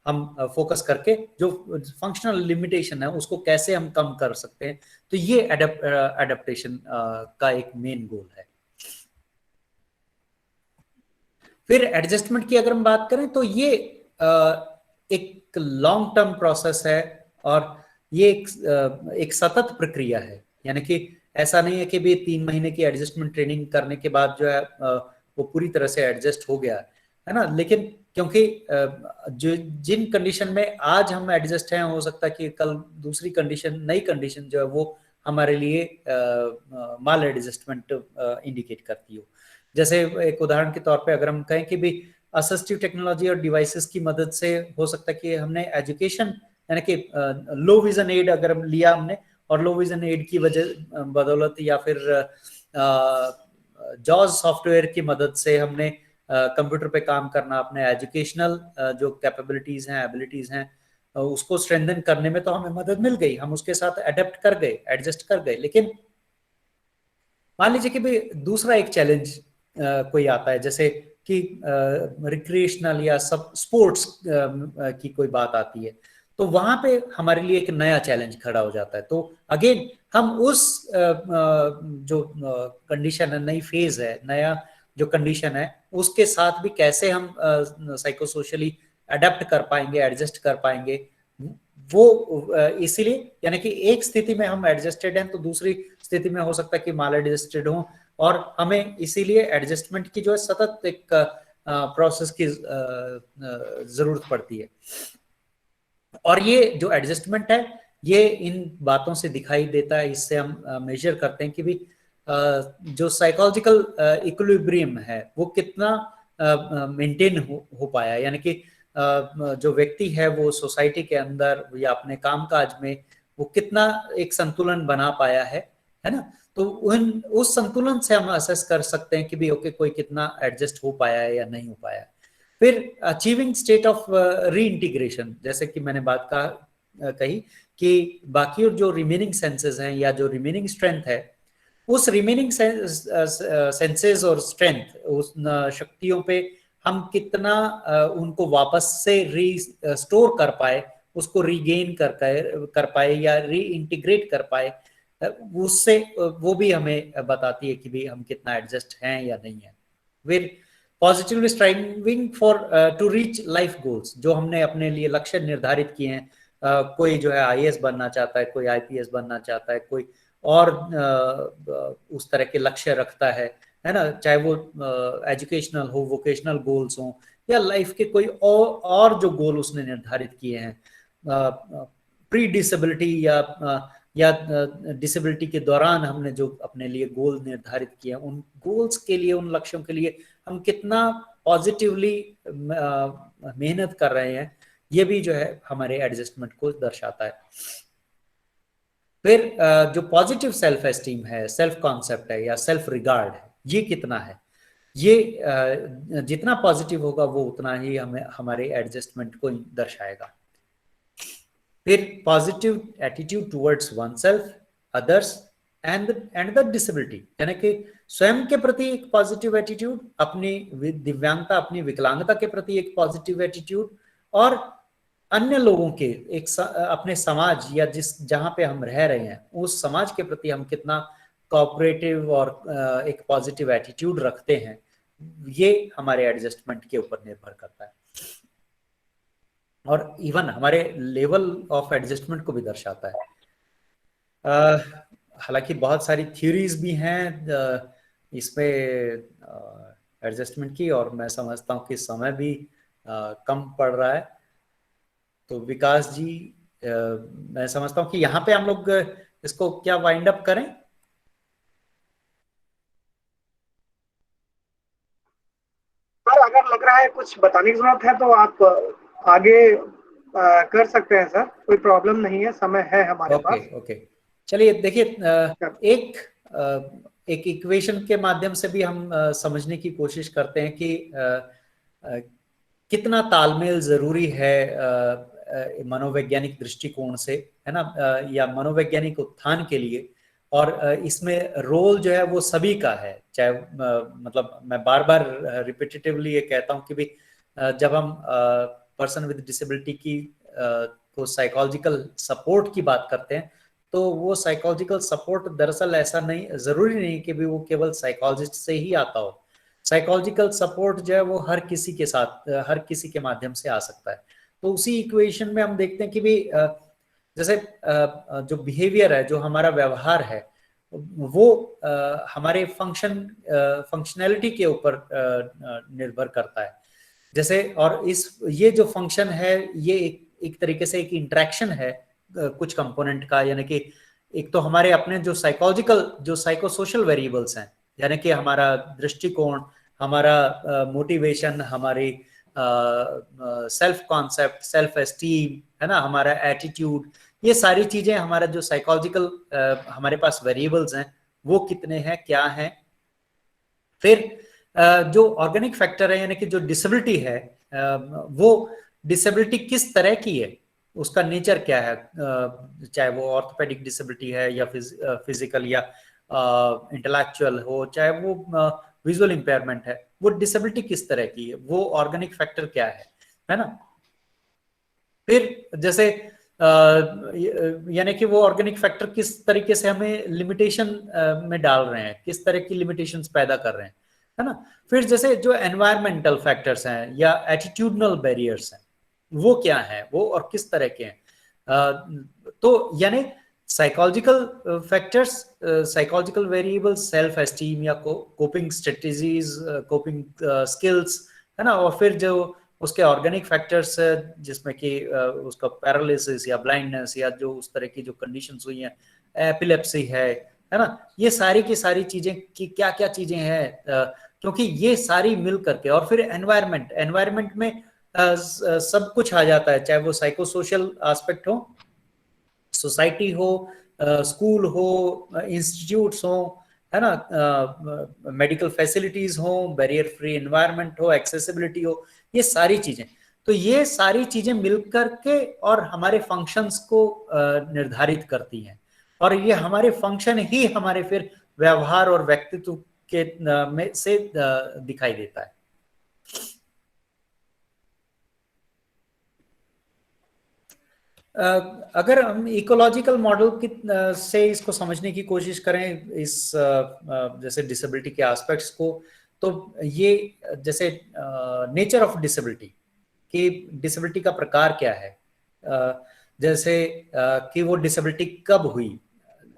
हम फोकस करके जो फंक्शनल लिमिटेशन है उसको कैसे हम कम कर सकते हैं। तो ये एडेप्टेशन का एक मेन गोल है। फिर एडजस्टमेंट की अगर हम बात करें तो ये एक लॉन्ग टर्म प्रोसेस है और ये एक सतत प्रक्रिया है। यानी कि ऐसा नहीं है कि भी 3 महीने की एडजस्टमेंट ट्रेनिंग करने के बाद जो है वो पूरी तरह से एडजस्ट हो गया है ना, लेकिन क्योंकि जो जिन कंडीशन में आज हम एडजस्ट हैं, हो सकता है कि कल दूसरी कंडीशन, नई कंडीशन जो है वो हमारे लिए माल एडजस्टमेंट इंडिकेट करती हो। जैसे एक उदाहरण के तौर पे अगर हम कहें कि भी असिस्टिव टेक्नोलॉजी और डिवाइसेस की मदद से हो सकता है कि हमने एजुकेशन, यानी कि लो विजन एड अगर हम लिया हमने, और लो विजन एड की वजह बदौलत या फिर जॉज सॉफ्टवेयर की मदद से हमने कंप्यूटर पे काम करना, अपने एजुकेशनल जो कैपेबिलिटीज हैं, एबिलिटीज हैं, उसको स्ट्रेंथन करने में तो हमें मदद मिल गई, हम उसके साथ अडेप्ट कर गए, एडजस्ट कर गए। लेकिन मान लीजिए कि भाई दूसरा एक चैलेंज कोई आता है, जैसे कि रिक्रिएशनल या सब स्पोर्ट्स की कोई बात आती है, तो वहां पे हमारे लिए एक नया चैलेंज खड़ा हो जाता है। तो अगेन हम उस जो कंडीशन है, नई फेज है, नया जो कंडीशन है, उसके साथ भी कैसे हम साइकोसोशली अडेप्ट कर पाएंगे, एडजस्ट कर पाएंगे, वो इसीलिए, यानी कि एक स्थिति में हम एडजस्टेड हैं तो दूसरी स्थिति में हो सकता है कि माल एडजस्टेड हो, और हमें इसीलिए एडजस्टमेंट की जो है सतत एक प्रोसेस की जरूरत पड़ती है। और ये जो एडजस्टमेंट है ये इन बातों से दिखाई देता है, इससे हम मेजर करते हैं कि भी जो साइकोलॉजिकल इक्विलिब्रियम है वो कितना मेंटेन हो पाया, यानी कि जो व्यक्ति है वो सोसाइटी के अंदर या अपने कामकाज में वो कितना एक संतुलन बना पाया है ना। तो उस संतुलन से हम असेस कर सकते हैं कि भी ओके कोई कितना एडजस्ट हो पाया है या नहीं हो पाया है। फिर अचीविंग स्टेट ऑफ री इंटीग्रेशन, जैसे कि मैंने बात कही कि बाकी और जो रिमेनिंग सेंसेस हैं या जो रिमेनिंग स्ट्रेंथ है, उस रिमेनिंग सेंसेस और स्ट्रेंथ, उस शक्तियों पे हम कितना उनको वापस से रीस्टोर कर पाए, उसको रीगेन कर पाए या री इंटीग्रेट कर पाए, उससे वो भी हमें बताती है कि भी हम कितना एडजस्ट हैं या नहीं है। फिर positively striving for to reach life goals, जो हमने अपने लिए लक्ष्य निर्धारित किए हैं, कोई जो है आईएएस बनना चाहता है, कोई आईपीएस बनना चाहता है, कोई और उस तरह के लक्ष्य रखता है है ना, चाहे वो एजुकेशनल हो, वोकेशनल गोल्स हो, या लाइफ के कोई और जो गोल उसने निर्धारित किए हैं, प्री डिसेबिलिटी या डिसेबिलिटी के दौरान हमने जो अपने लिए गोल निर्धारित किए हैं, उन गोल्स के लिए, उन लक्ष्यों के लिए हम कितना पॉजिटिवली मेहनत कर रहे हैं, ये भी जो है हमारे एडजस्टमेंट को दर्शाता है। फिर जो पॉजिटिव सेल्फ एस्टीम है, सेल्फ कॉन्सेप्ट है या सेल्फ रिगार्ड है, ये कितना है, ये जितना पॉजिटिव होगा वो उतना ही हमें हमारे एडजस्टमेंट को दर्शाएगा। फिर positive attitude towards one self, others and the disability, यानी कि स्वयं के प्रति एक पॉजिटिव एटीट्यूड, अपनी दिव्यांगता, अपनी विकलांगता के प्रति एक पॉजिटिव एटीट्यूड, और अन्य लोगों के अपने समाज या जहां पे हम रह रहे हैं उस समाज के प्रति हम कितना कोऑपरेटिव और एक पॉजिटिव एटीट्यूड रखते हैं, ये हमारे एडजस्टमेंट के ऊपर निर्भर करता है, और इवन हमारे लेवल ऑफ एडजस्टमेंट को भी दर्शाता है। हालांकि बहुत सारी थ्योरीज भी हैं इसमें एडजस्टमेंट की, और मैं समझता हूँ कि समय भी कम पड़ रहा है, तो विकास जी मैं समझता हूँ कि यहाँ पे हम लोग इसको क्या वाइंड अप करें। सर अगर लग रहा है कुछ बताने की जरूरत है तो आप आगे कर सकते हैं सर, कोई प्रॉब्लम नहीं है, समय है हमारे पास। ओके, चलिए देखिए, एक इक्वेशन के माध्यम से भी हम समझने की कोशिश करते हैं कि कितना तालमेल जरूरी है मनोवैज्ञानिक दृष्टिकोण से, है ना, या मनोवैज्ञानिक उत्थान के लिए, और इसमें रोल जो है वो सभी का है। चाहे मतलब मैं बार बार रिपीटेटिवली ये कहता हूँ कि भी जब हम पर्सन विद डिसेबिलिटी की को साइकोलॉजिकल सपोर्ट की बात करते हैं, तो वो साइकोलॉजिकल सपोर्ट दरअसल ऐसा नहीं, जरूरी नहीं कि भी वो केवल साइकोलॉजिस्ट से ही आता हो। साइकोलॉजिकल सपोर्ट जो है वो हर किसी के साथ, हर किसी के माध्यम से आ सकता है। तो उसी इक्वेशन में हम देखते हैं कि भी जैसे जो बिहेवियर है, जो हमारा व्यवहार है, वो हमारे फंक्शनैलिटी के ऊपर निर्भर करता है। जैसे, और ये जो फंक्शन है, ये एक तरीके से एक इंटरेक्शन है कुछ कंपोनेंट का, यानी कि एक तो हमारे अपने जो साइको सोशल वेरिएबल्स हैं, यानी कि हमारा दृष्टिकोण, हमारा मोटिवेशन, हमारी सेल्फ कॉन्सेप्ट, सेल्फ एस्टीम, है ना, हमारा एटीट्यूड, ये सारी चीजें हमारा जो साइकोलॉजिकल हमारे पास वेरिएबल्स हैं वो कितने हैं, क्या हैं। फिर जो ऑर्गेनिक फैक्टर है, यानी कि जो डिसेबिलिटी है, वो डिसेबिलिटी किस तरह की है, उसका नेचर क्या है, चाहे वो ऑर्थोपेडिक डिसेबिलिटी है या फिजिकल या इंटेलेक्चुअल हो, चाहे वो विजुअल इंपेयरमेंट है, वो डिसेबिलिटी किस तरह की है, वो ऑर्गेनिक फैक्टर क्या है ना। फिर जैसे यानी कि वो ऑर्गेनिक फैक्टर किस तरीके से हमें लिमिटेशन में डाल रहे हैं, किस तरह की लिमिटेशंस पैदा कर रहे हैं, है ना। फिर जैसे जो एनवायरमेंटल फैक्टर्स हैं या एटीट्यूडनल बैरियर्स हैं, वो क्या है, वो और किस तरह के हैं। तो यानी psychological factors, psychological variables, self esteem या कोपिंग स्ट्रेटजीज, कोपिंग स्किल्स, है ना, और फिर जो उसके ऑर्गेनिक फैक्टर्स जिसमें कि उसका पैरालिसिस या ब्लाइंडनेस या जो उस तरह की जो कंडीशंस हुई हैं, एपिलेप्सी है ना, ये सारी की सारी चीजें की क्या क्या चीजें हैं, क्योंकि ये सारी मिल करके, और फिर एनवायरमेंट में सब कुछ आ जाता है, चाहे वो साइको सोशल एस्पेक्ट हो, सोसाइटी हो, स्कूल हो, इंस्टीट्यूट्स हो, है ना, मेडिकल फैसिलिटीज हो, बैरियर फ्री एनवायरनमेंट हो, एक्सेसिबिलिटी हो, ये सारी चीजें, तो ये सारी चीजें मिलकर के और हमारे फंक्शंस को निर्धारित करती हैं, और ये हमारे फंक्शन ही हमारे फिर व्यवहार और व्यक्तित्व के में से दिखाई देता है। अगर हम इकोलॉजिकल मॉडल की से इसको समझने की कोशिश करें, इस जैसे डिसेबिलिटी के एस्पेक्ट्स को, तो ये जैसे नेचर ऑफ डिसेबिलिटी, कि डिसेबिलिटी का प्रकार क्या है, जैसे कि वो डिसेबिलिटी कब हुई।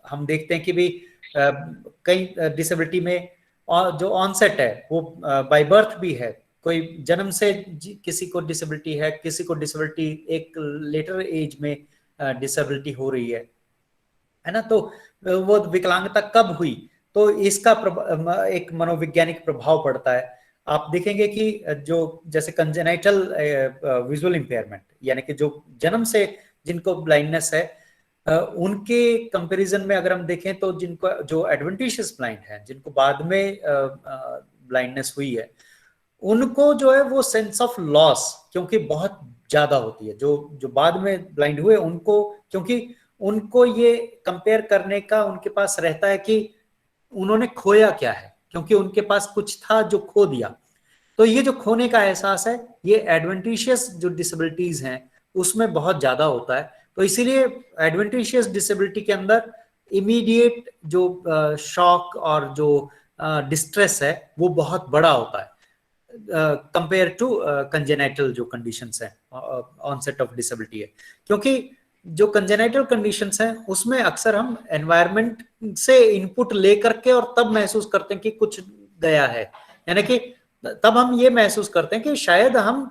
हम देखते हैं कि भी कई डिसेबिलिटी में जो ऑनसेट है वो बाय बर्थ भी है, कोई जन्म से किसी को डिसेबिलिटी है, किसी को डिसेबिलिटी एक लेटर एज में डिसेबिलिटी हो रही है ना। तो वो विकलांगता कब हुई, तो इसका एक मनोवैज्ञानिक प्रभाव पड़ता है। आप देखेंगे कि जो जैसे कंजेनाइटल विजुअल इंपेयरमेंट, यानी कि जो जन्म से जिनको ब्लाइंडनेस है, उनके कंपैरिजन में अगर हम देखें तो जिनको जो एडवेंटिशियस ब्लाइंड है, जिनको बाद में ब्लाइंडनेस हुई है, उनको जो है वो सेंस ऑफ लॉस क्योंकि बहुत ज्यादा होती है। जो बाद में ब्लाइंड हुए उनको, क्योंकि उनको ये कंपेयर करने का उनके पास रहता है कि उन्होंने खोया क्या है, क्योंकि उनके पास कुछ था जो खो दिया। तो ये जो खोने का एहसास है, ये एडवेंटिशियस जो डिसेबिलिटीज हैं उसमें बहुत ज्यादा होता है। तो इसीलिए एडवेंटिशियस डिसेबिलिटी के अंदर इमीडिएट जो शॉक और जो डिस्ट्रेस है वो बहुत बड़ा होता है कंपेयर टू कंजेनाइटल जो कंडीशंस है, ऑनसेट ऑफ डिसेबिलिटी है। क्योंकि जो कंजेनाइटल कंडीशंस हैं उसमें अक्सर हम एनवायरनमेंट से इनपुट लेकर के और तब महसूस करते हैं कि कुछ गया है, यानी कि तब हम ये महसूस करते हैं कि शायद हम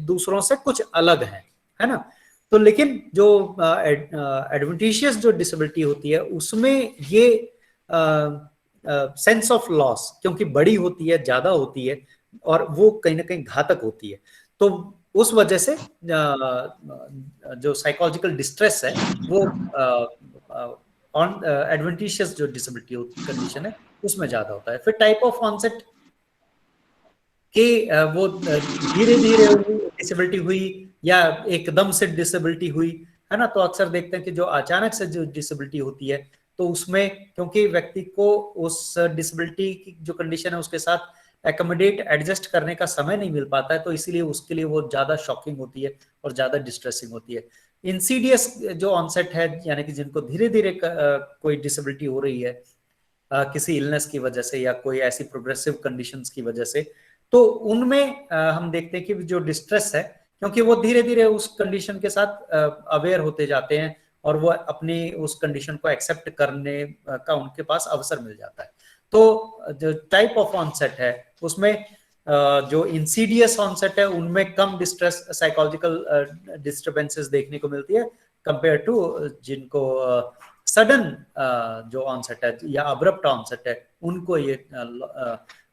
दूसरों से कुछ अलग हैं, है ना। तो लेकिन जो एडवेंटिशियस जो डिसेबिलिटी होती है उसमें ये सेंस ऑफ लॉस क्योंकि बड़ी होती है, ज्यादा होती है, और वो कहीं ना कहीं घातक होती है। तो उस वजह से जो साइकोलॉजिकल डिस्ट्रेस है वो ऑन एडवेंटिशियस जो डिसेबिलिटी कंडीशन है उसमें ज्यादा होता है। फिर टाइप ऑफ ऑनसेट कि वो धीरे धीरे डिसेबिलिटी हुई या एकदम से डिसेबिलिटी हुई, है ना। तो अक्सर देखते हैं कि जो अचानक से जो डिसेबिलिटी होती है तो उसमें क्योंकि व्यक्ति को उस डिसेबिलिटी की जो कंडीशन है उसके साथ एकोमोडेट एडजस्ट करने का समय नहीं मिल पाता है, तो इसीलिए उसके लिए वो ज्यादा शॉकिंग होती है और ज्यादा डिस्ट्रेसिंग होती है। इंसीडियस जो ऑनसेट है, यानी कि जिनको धीरे धीरे कोई डिसेबिलिटी हो रही है किसी इलनेस की वजह से या कोई ऐसी प्रोग्रेसिव कंडीशंस की वजह से, तो उनमें हम देखते हैं कि जो डिस्ट्रेस है, क्योंकि वो धीरे धीरे उस कंडीशन के साथ अवेयर होते जाते हैं और वो अपनी उस कंडीशन को एक्सेप्ट करने का उनके पास अवसर मिल जाता है। तो जो टाइप ऑफ ऑनसेट है उसमें जो इंसीडियस ऑनसेट है उनमें कम डिस्ट्रेस साइकोलॉजिकल डिस्टर्बेंसेस देखने को मिलती है कंपेयर टू जिनको सडन जो ऑनसेट है या अब्रप्ट ऑनसेट है, उनको ये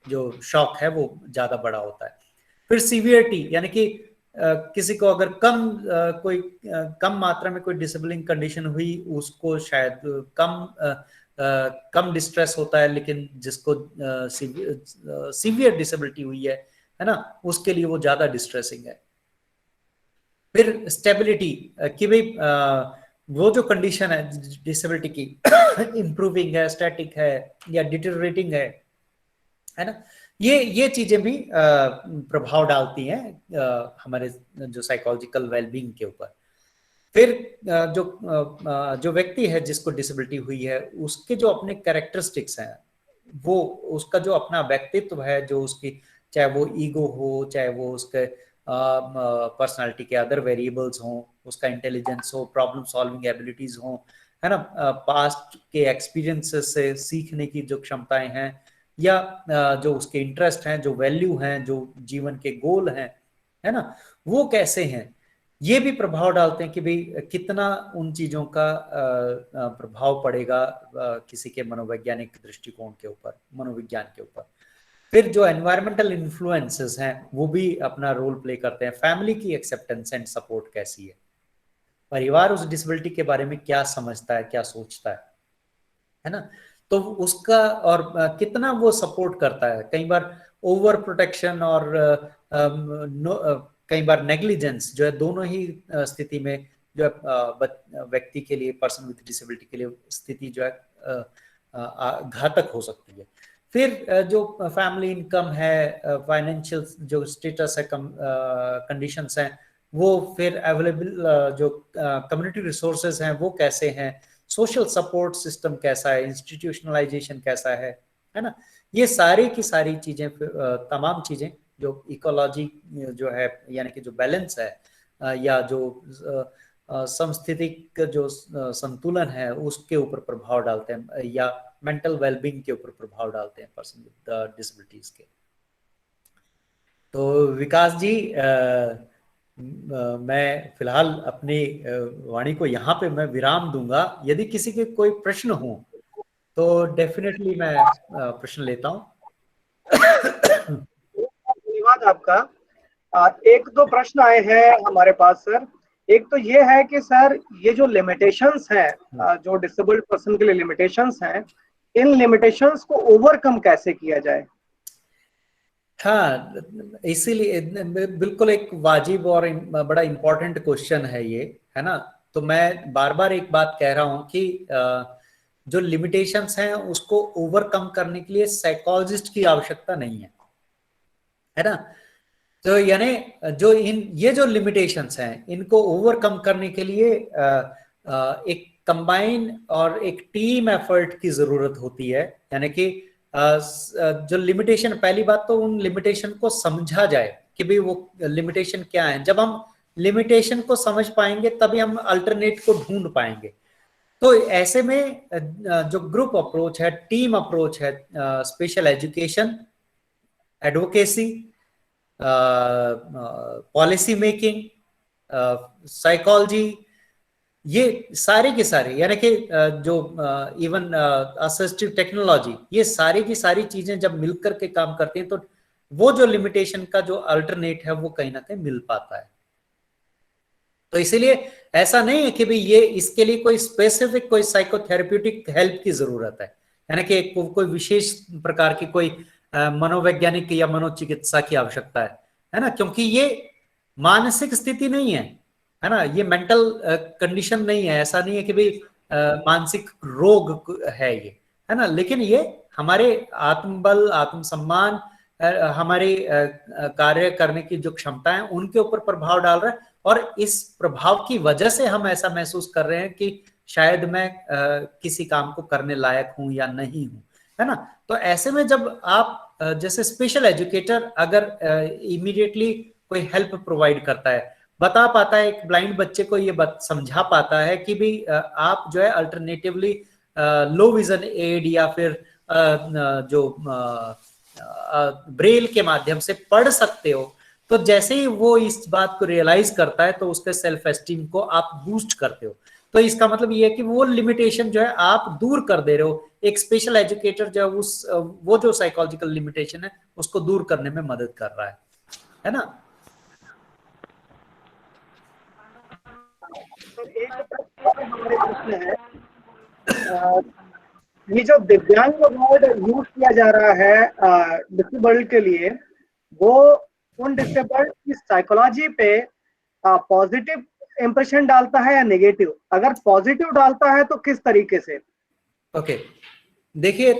जो शॉक है वो ज्यादा बड़ा होता है। फिर सीवियरिटी, यानी कि किसी को अगर कोई कम मात्रा में कोई डिसेबलिंग कंडीशन हुई उसको शायद कम डिस्ट्रेस होता है, लेकिन जिसको सीवियर डिसेबिलिटी हुई है ना, उसके लिए वो ज्यादा डिस्ट्रेसिंग है। फिर स्टेबिलिटी कि भाई वो जो कंडीशन है डिसेबिलिटी की इम्प्रूविंग है, स्टैटिक है या डिटेरियोरेटिंग है ना, ये चीजें भी प्रभाव डालती हैं हमारे जो साइकोलॉजिकल वेलबींग के ऊपर। फिर जो व्यक्ति है जिसको डिसेबिलिटी हुई है उसके जो अपने कैरेक्टरिस्टिक्स हैं, वो उसका जो अपना व्यक्तित्व है, जो उसकी चाहे वो ईगो हो, चाहे वो उसके पर्सनालिटी के अदर वेरिएबल्स हों, उसका इंटेलिजेंस हो, प्रॉब्लम सॉल्विंग एबिलिटीज हों, है ना, पास्ट के एक्सपीरियंसेस से सीखने की जो क्षमताएं हैं, या जो उसके इंटरेस्ट हैं, जो वैल्यू हैं, जो जीवन के गोल हैं, है ना, वो कैसे हैं, ये भी प्रभाव डालते हैं कि भाई कितना उन चीजों का प्रभाव पड़ेगा किसी के मनोवैज्ञानिक दृष्टिकोण के ऊपर, मनोविज्ञान के ऊपर। फिर जो एनवायरमेंटल इन्फ्लुएंसेस हैं वो भी अपना रोल प्ले करते हैं। फैमिली की एक्सेप्टेंस एंड सपोर्ट कैसी है, परिवार उस डिसेबिलिटी के बारे में क्या समझता है, क्या सोचता है ना, तो उसका और कितना वो सपोर्ट करता है। कई बार ओवर प्रोटेक्शन और कई बार नेग्लिजेंस जो है, दोनों ही स्थिति में जो है व्यक्ति के लिए, पर्सन विद डिसेबिलिटी के लिए स्थिति जो है घातक हो सकती है। फिर जो फैमिली इनकम है, फाइनेंशियल जो स्टेटस है, कंडीशंस हैं, वो फिर अवेलेबल जो कम्युनिटी रिसोर्सेज हैं वो कैसे हैं, सोशल सपोर्ट सिस्टम कैसा है, इंस्टीट्यूशनलाइजेशन कैसा है ना, ये सारी की सारी चीजें, तमाम चीजें जो इकोलॉजी जो है, यानी कि जो बैलेंस है या जो समस्थितिक जो संतुलन है उसके ऊपर प्रभाव डालते हैं, या मेंटल वेलबींग के ऊपर प्रभाव डालते हैं पर्सन विद डिसेबिलिटीज के। तो विकास जी, मैं फिलहाल अपनी वाणी को यहाँ पे मैं विराम दूंगा। यदि किसी के कोई प्रश्न हो तो डेफिनेटली मैं प्रश्न लेता हूँ। धन्यवाद आपका। एक दो प्रश्न आए हैं हमारे पास सर। एक तो ये है कि सर ये जो लिमिटेशंस हैं, जो डिसेबल्ड पर्सन के लिए लिमिटेशंस हैं, इन लिमिटेशंस को ओवरकम कैसे किया जाए? हाँ, इसीलिए बिल्कुल एक वाजिब और बड़ा इम्पोर्टेंट क्वेश्चन है ये, है ना। तो मैं बार बार एक बात कह रहा हूँ कि जो लिमिटेशंस हैं उसको ओवरकम करने के लिए साइकोलॉजिस्ट की आवश्यकता नहीं है ना। तो यानी जो ये जो लिमिटेशंस हैं इनको ओवरकम करने के लिए एक कंबाइन और एक टीम एफर्ट की जरूरत होती है। यानी कि जो लिमिटेशन, पहली बात तो उन लिमिटेशन को समझा जाए कि भाई वो लिमिटेशन क्या है। जब हम लिमिटेशन को समझ पाएंगे तभी हम अल्टरनेट को ढूंढ पाएंगे। तो ऐसे में जो ग्रुप अप्रोच है, टीम अप्रोच है, special education, advocacy, policy making, psychology, ये सारे के सारे, यानी कि जो इवन असिस्टिव टेक्नोलॉजी, ये सारी की सारी चीजें जब मिलकर के काम करती हैं तो वो जो लिमिटेशन का जो अल्टरनेट है वो कहीं ना कहीं मिल पाता है। तो इसीलिए ऐसा नहीं है कि भाई ये इसके लिए कोई स्पेसिफिक कोई साइकोथेरेप्यूटिक हेल्प की जरूरत है, यानी कि कोई विशेष प्रकार की कोई मनोवैज्ञानिक या मनोचिकित्सा की आवश्यकता है ना, क्योंकि ये मानसिक स्थिति नहीं है ना, ये मेंटल कंडीशन नहीं है। ऐसा नहीं है कि भाई मानसिक रोग है ये, है ना, लेकिन ये हमारे आत्मबल, आत्मसम्मान, हमारे कार्य करने की जो क्षमता है उनके ऊपर प्रभाव डाल रहा है। और इस प्रभाव की वजह से हम ऐसा महसूस कर रहे हैं कि शायद मैं किसी काम को करने लायक हूं या नहीं हूं, है ना। तो ऐसे में जब आप जैसे स्पेशल एजुकेटर अगर इमीडिएटली कोई हेल्प प्रोवाइड करता है, बता पाता है एक ब्लाइंड बच्चे को, ये समझा पाता है कि भी आप जो है अल्टरनेटिवली लो विजन एड या फिर जो ब्रेल के माध्यम से पढ़ सकते हो, तो जैसे ही वो इस बात को रियलाइज करता है तो उसके सेल्फ एस्टीम को आप बूस्ट करते हो। तो इसका मतलब ये है कि वो लिमिटेशन जो है आप दूर कर दे रहे हो। एक स्पेशल एजुकेटर जो है वो जो साइकोलॉजिकल लिमिटेशन है उसको दूर करने में मदद कर रहा है ना। एक हमारे प्रश्न है, ये जो दिव्यांग वर्ड यूज किया जा रहा है डिसेबल्ड के लिए, वो उन डिसेबल्ड की साइकोलॉजी पे पॉजिटिव इंप्रेशन डालता है या नेगेटिव? अगर पॉजिटिव डालता है तो किस तरीके से? ओके, देखिए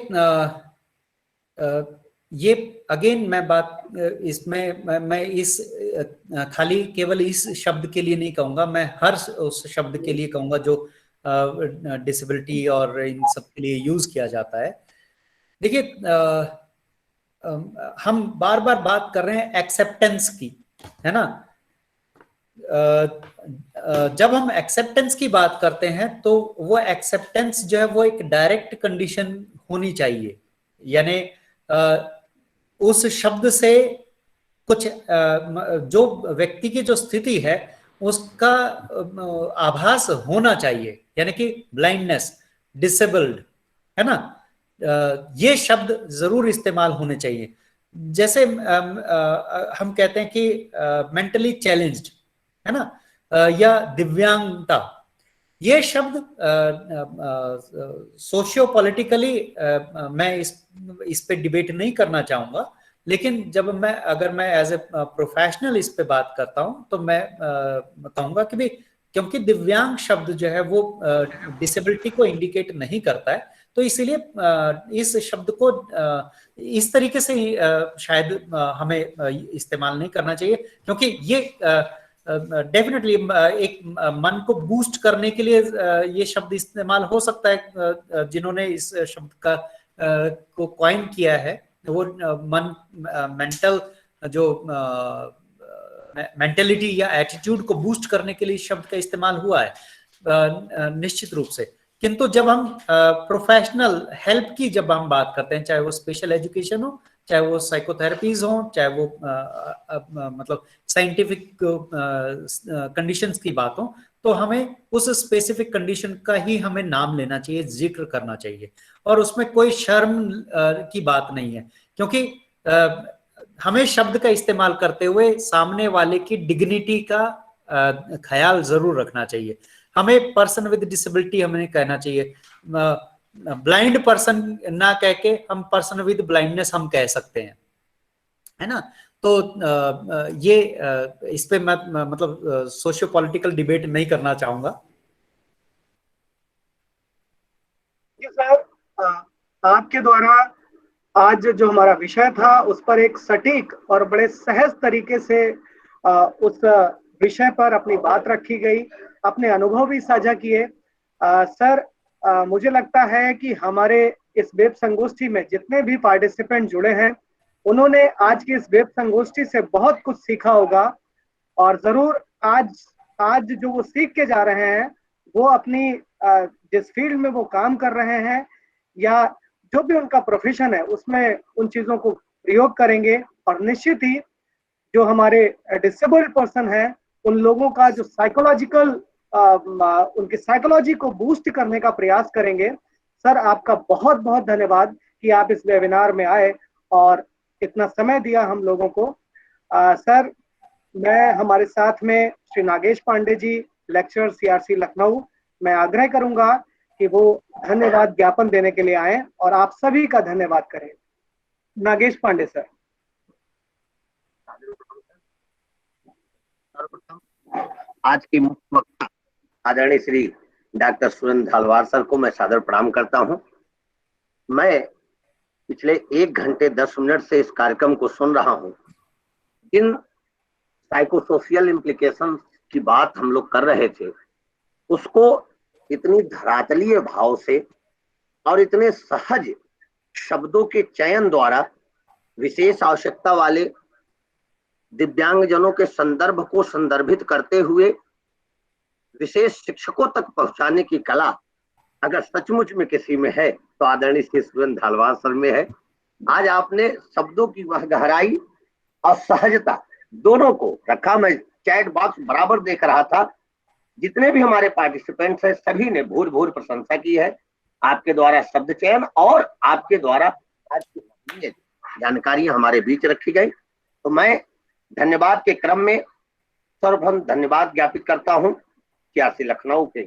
ये अगेन मैं बात इसमें मैं इस खाली केवल इस शब्द के लिए नहीं कहूंगा, मैं हर उस शब्द के लिए कहूंगा जो डिसेबिलिटी और इन सब के लिए यूज किया जाता है। देखिए हम बार बार बात कर रहे हैं एक्सेप्टेंस की, है ना। जब हम एक्सेप्टेंस की बात करते हैं तो वो एक्सेप्टेंस जो है वो एक डायरेक्ट कंडीशन होनी चाहिए, यानी उस शब्द से कुछ जो व्यक्ति की जो स्थिति है उसका आभास होना चाहिए, यानी कि ब्लाइंडनेस, डिसेबल्ड, है ना, ये शब्द जरूर इस्तेमाल होने चाहिए। जैसे हम कहते हैं कि मेंटली चैलेंज्ड, है ना, या दिव्यांगता, ये शब्द सोशियो पॉलिटिकली मैं इस पे डिबेट नहीं करना चाहूंगा, लेकिन जब अगर मैं एज ए प्रोफेशनल इस पे बात करता हूं तो मैं कहूंगा कि भाई क्योंकि दिव्यांग शब्द जो है वो डिसेबिलिटी को इंडिकेट नहीं करता है, तो इसीलिए इस शब्द को इस तरीके से शायद हमें इस्तेमाल नहीं करना चाहिए, क्योंकि ये डेफिनेटली एक मन को बूस्ट करने के लिए ये शब्द इस्तेमाल हो सकता है। जिन्होंने इस शब्द का को कॉइन किया है वो मेंटल जो मेंटेलिटी या एटीट्यूड को बूस्ट करने के लिए शब्द का इस्तेमाल हुआ है निश्चित रूप से। किंतु जब हम प्रोफेशनल हेल्प की जब हम बात करते हैं, चाहे वो स्पेशल एजुकेशन हो, चाहे वो साइकोथेरेपीज हो, चाहे वो मतलब साइंटिफिक कंडीशंस की बात हो, तो हमें उस स्पेसिफिक कंडीशन का ही हमें नाम लेना चाहिए, जिक्र करना चाहिए, और उसमें कोई शर्म की बात नहीं है, क्योंकि हमें शब्द का इस्तेमाल करते हुए सामने वाले की डिग्निटी का ख्याल जरूर रखना चाहिए। हमें पर्सन विद डिसेबिलिटी हमें कहना चाहिए, ब्लाइंड पर्सन ना कह के हम पर्सन विद ब्लाइंडनेस हम कह सकते हैं, है ना। तो ये इस पे मैं मतलब सोशियो पॉलिटिकल डिबेट नहीं करना चाहूंगा। सर, आपके द्वारा आज जो हमारा विषय था उस पर एक सटीक और बड़े सहज तरीके से उस विषय पर अपनी बात रखी गई, अपने अनुभव भी साझा किए। सर, मुझे लगता है कि हमारे इस वेब संगोष्ठी में जितने भी पार्टिसिपेंट जुड़े हैं उन्होंने आज की इस वेब संगोष्ठी से बहुत कुछ सीखा होगा, और जरूर आज जो वो सीख के जा रहे हैं वो अपनी जिस फील्ड में वो काम कर रहे हैं या जो भी उनका प्रोफेशन है उसमें उन चीजों को प्रयोग करेंगे, और निश्चित ही जो हमारे डिसेबल्ड पर्सन है उन लोगों का जो साइकोलॉजिकल उनकी साइकोलॉजी को बूस्ट करने का प्रयास करेंगे। सर, आपका बहुत बहुत धन्यवाद कि आप इस वेबिनार में आए और इतना समय दिया हम लोगों को। सर, मैं हमारे साथ में श्री नागेश पांडे जी, लेक्चरर सीआरसी लखनऊ, मैं आग्रह करूंगा कि वो धन्यवाद ज्ञापन देने के लिए आए और आप सभी का धन्यवाद करें। नागेश पांडे सर। आज की मुख्य वक्ता आदरणीय श्री डॉक्टर सुरेंद्र धालवार सर को मैं सादर प्रणाम करता हूं। मैं पिछले 1 घंटे 10 मिनट से इस कार्यक्रम को सुन रहा हूं। जिन साइकोसोशियल इम्प्लीकेशन की बात हम लोग कर रहे थे उसको इतनी धरातलीय भाव से और इतने सहज शब्दों के चयन द्वारा विशेष आवश्यकता वाले दिव्यांगजनों के संदर्भ को संदर्भित करते हुए विशेष शिक्षकों तक पहुंचाने की कला अगर सचमुच में किसी में है तो आदरणीय श्री सुरेंद्र धालवार सर में है। आज आपने शब्दों की वह गहराई और सहजता दोनों को रखा। मैं चैट बॉक्स बराबर देख रहा था, जितने भी हमारे पार्टिसिपेंट्स हैं सभी ने भूर भूर प्रशंसा की है आपके द्वारा शब्द चयन और आपके द्वारा आज की जानकारी हमारे बीच रखी गई। तो मैं धन्यवाद के क्रम में सर्वप्रथम धन्यवाद ज्ञापित करता हूं सीआरसी लखनऊ के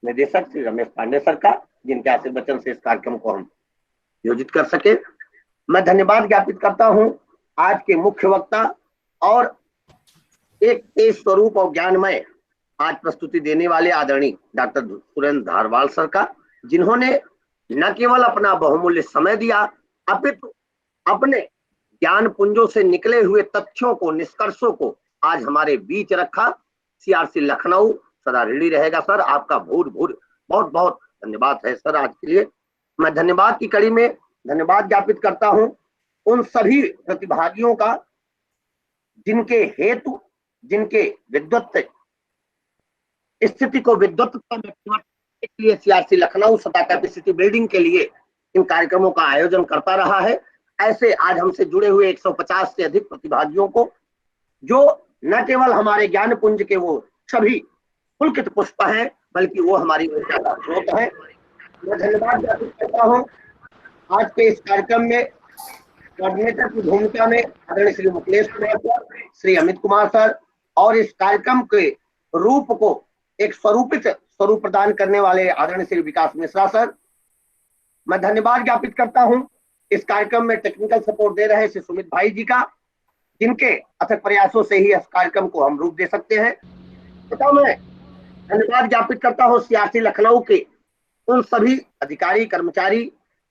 निदेशक श्री रमेश पांडे सर का, जिनके आशीर्वचन से इस कार्यक्रम को हम आयोजित कर सके। मैं धन्यवाद ज्ञापित करता हूं आज के मुख्य वक्ता और एक तेज स्वरूप और ज्ञानमय आज प्रस्तुति देने वाले आदरणीय डॉक्टर सुरेंद्र धालवार सर का, जिन्होंने न केवल अपना बहुमूल्य समय दिया अपितु अपने ज्ञान पुंजों से निकले हुए तथ्यों को, निष्कर्षों को आज हमारे बीच रखा। सीआरसी लखनऊ सदा ऋणी रहेगा सर, आपका भूर भूर बहुत बहुत धन्यवाद है सर। आज के लिए मैं धन्यवाद की कड़ी में धन्यवाद ज्ञापित करता हूं उन सभी प्रतिभागियों का जिनके हेतु, जिनके विद्वत स्थिति को विद्वत्ता में परिवर्तन के लिए सीआरसी लखनऊ सदा कैपेसिटी बिल्डिंग के लिए इन कार्यक्रमों का आयोजन करता रहा है। ऐसे आज हमसे जुड़े हुए 150 से अधिक प्रतिभागियों को, जो न केवल हमारे ज्ञान पुंज के वो सभी पुलकित पुष्प हैं बल्कि वो हमारी ऊर्जा का स्रोत है। मैं धन्यवाद ज्ञापित करता हूँ आज के इस कार्यक्रम में कोऑर्डिनेटर की भूमिका में आदरणीय श्री मुकेश कुमार सर, श्री अमित कुमार सर, और इस कार्यक्रम के रूप को एक स्वरूप प्रदान करने वाले आदरणीय श्री विकास मिश्रा सर। मैं धन्यवाद ज्ञापित करता हूं इस कार्यक्रम में टेक्निकल सपोर्ट दे रहे श्री सुमित भाई जी का, जिनके अथक प्रयासों से ही इस कार्यक्रम को हम रूप दे सकते हैं। तथा मैं धन्यवाद ज्ञापित करता हूं सीआरसी लखनऊ के उन सभी अधिकारी कर्मचारी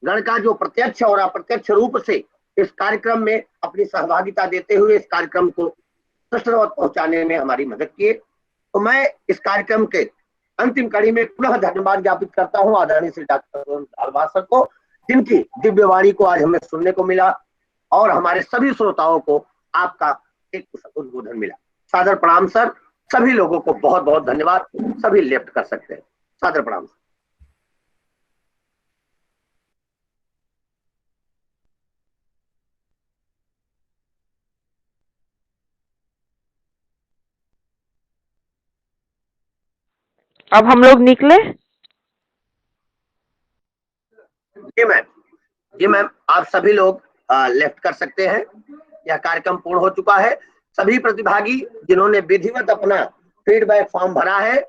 गण का जो प्रत्यक्ष और अप्रत्यक्ष रूप से इस कार्यक्रम में अपनी सहभागिता देते हुए इस कार्यक्रम को दृष्टिगत पहुंचाने में हमारी मदद किए। तो मैं इस कार्यक्रम के अंतिम कड़ी में पुनः धन्यवाद ज्ञापित करता हूं आदरणीय श्री डॉक्टर धालवार सर को, जिनकी दिव्य वाणी को आज हमें सुनने को मिला और हमारे सभी श्रोताओं को आपका एक उद्बोधन मिला। सादर प्रणाम सर। सभी लोगों को बहुत बहुत धन्यवाद। सभी लेफ्ट कर सकते हैं। सादर प्रणाम। अब हम लोग निकले। जी मैम, जी मैम, आप सभी लोग लेफ्ट कर सकते हैं। यह कार्यक्रम पूर्ण हो चुका है। सभी प्रतिभागी जिन्होंने विधिवत अपना फीडबैक फॉर्म भरा है,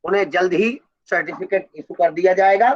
उन्हें जल्द ही सर्टिफिकेट इशू कर दिया जाएगा।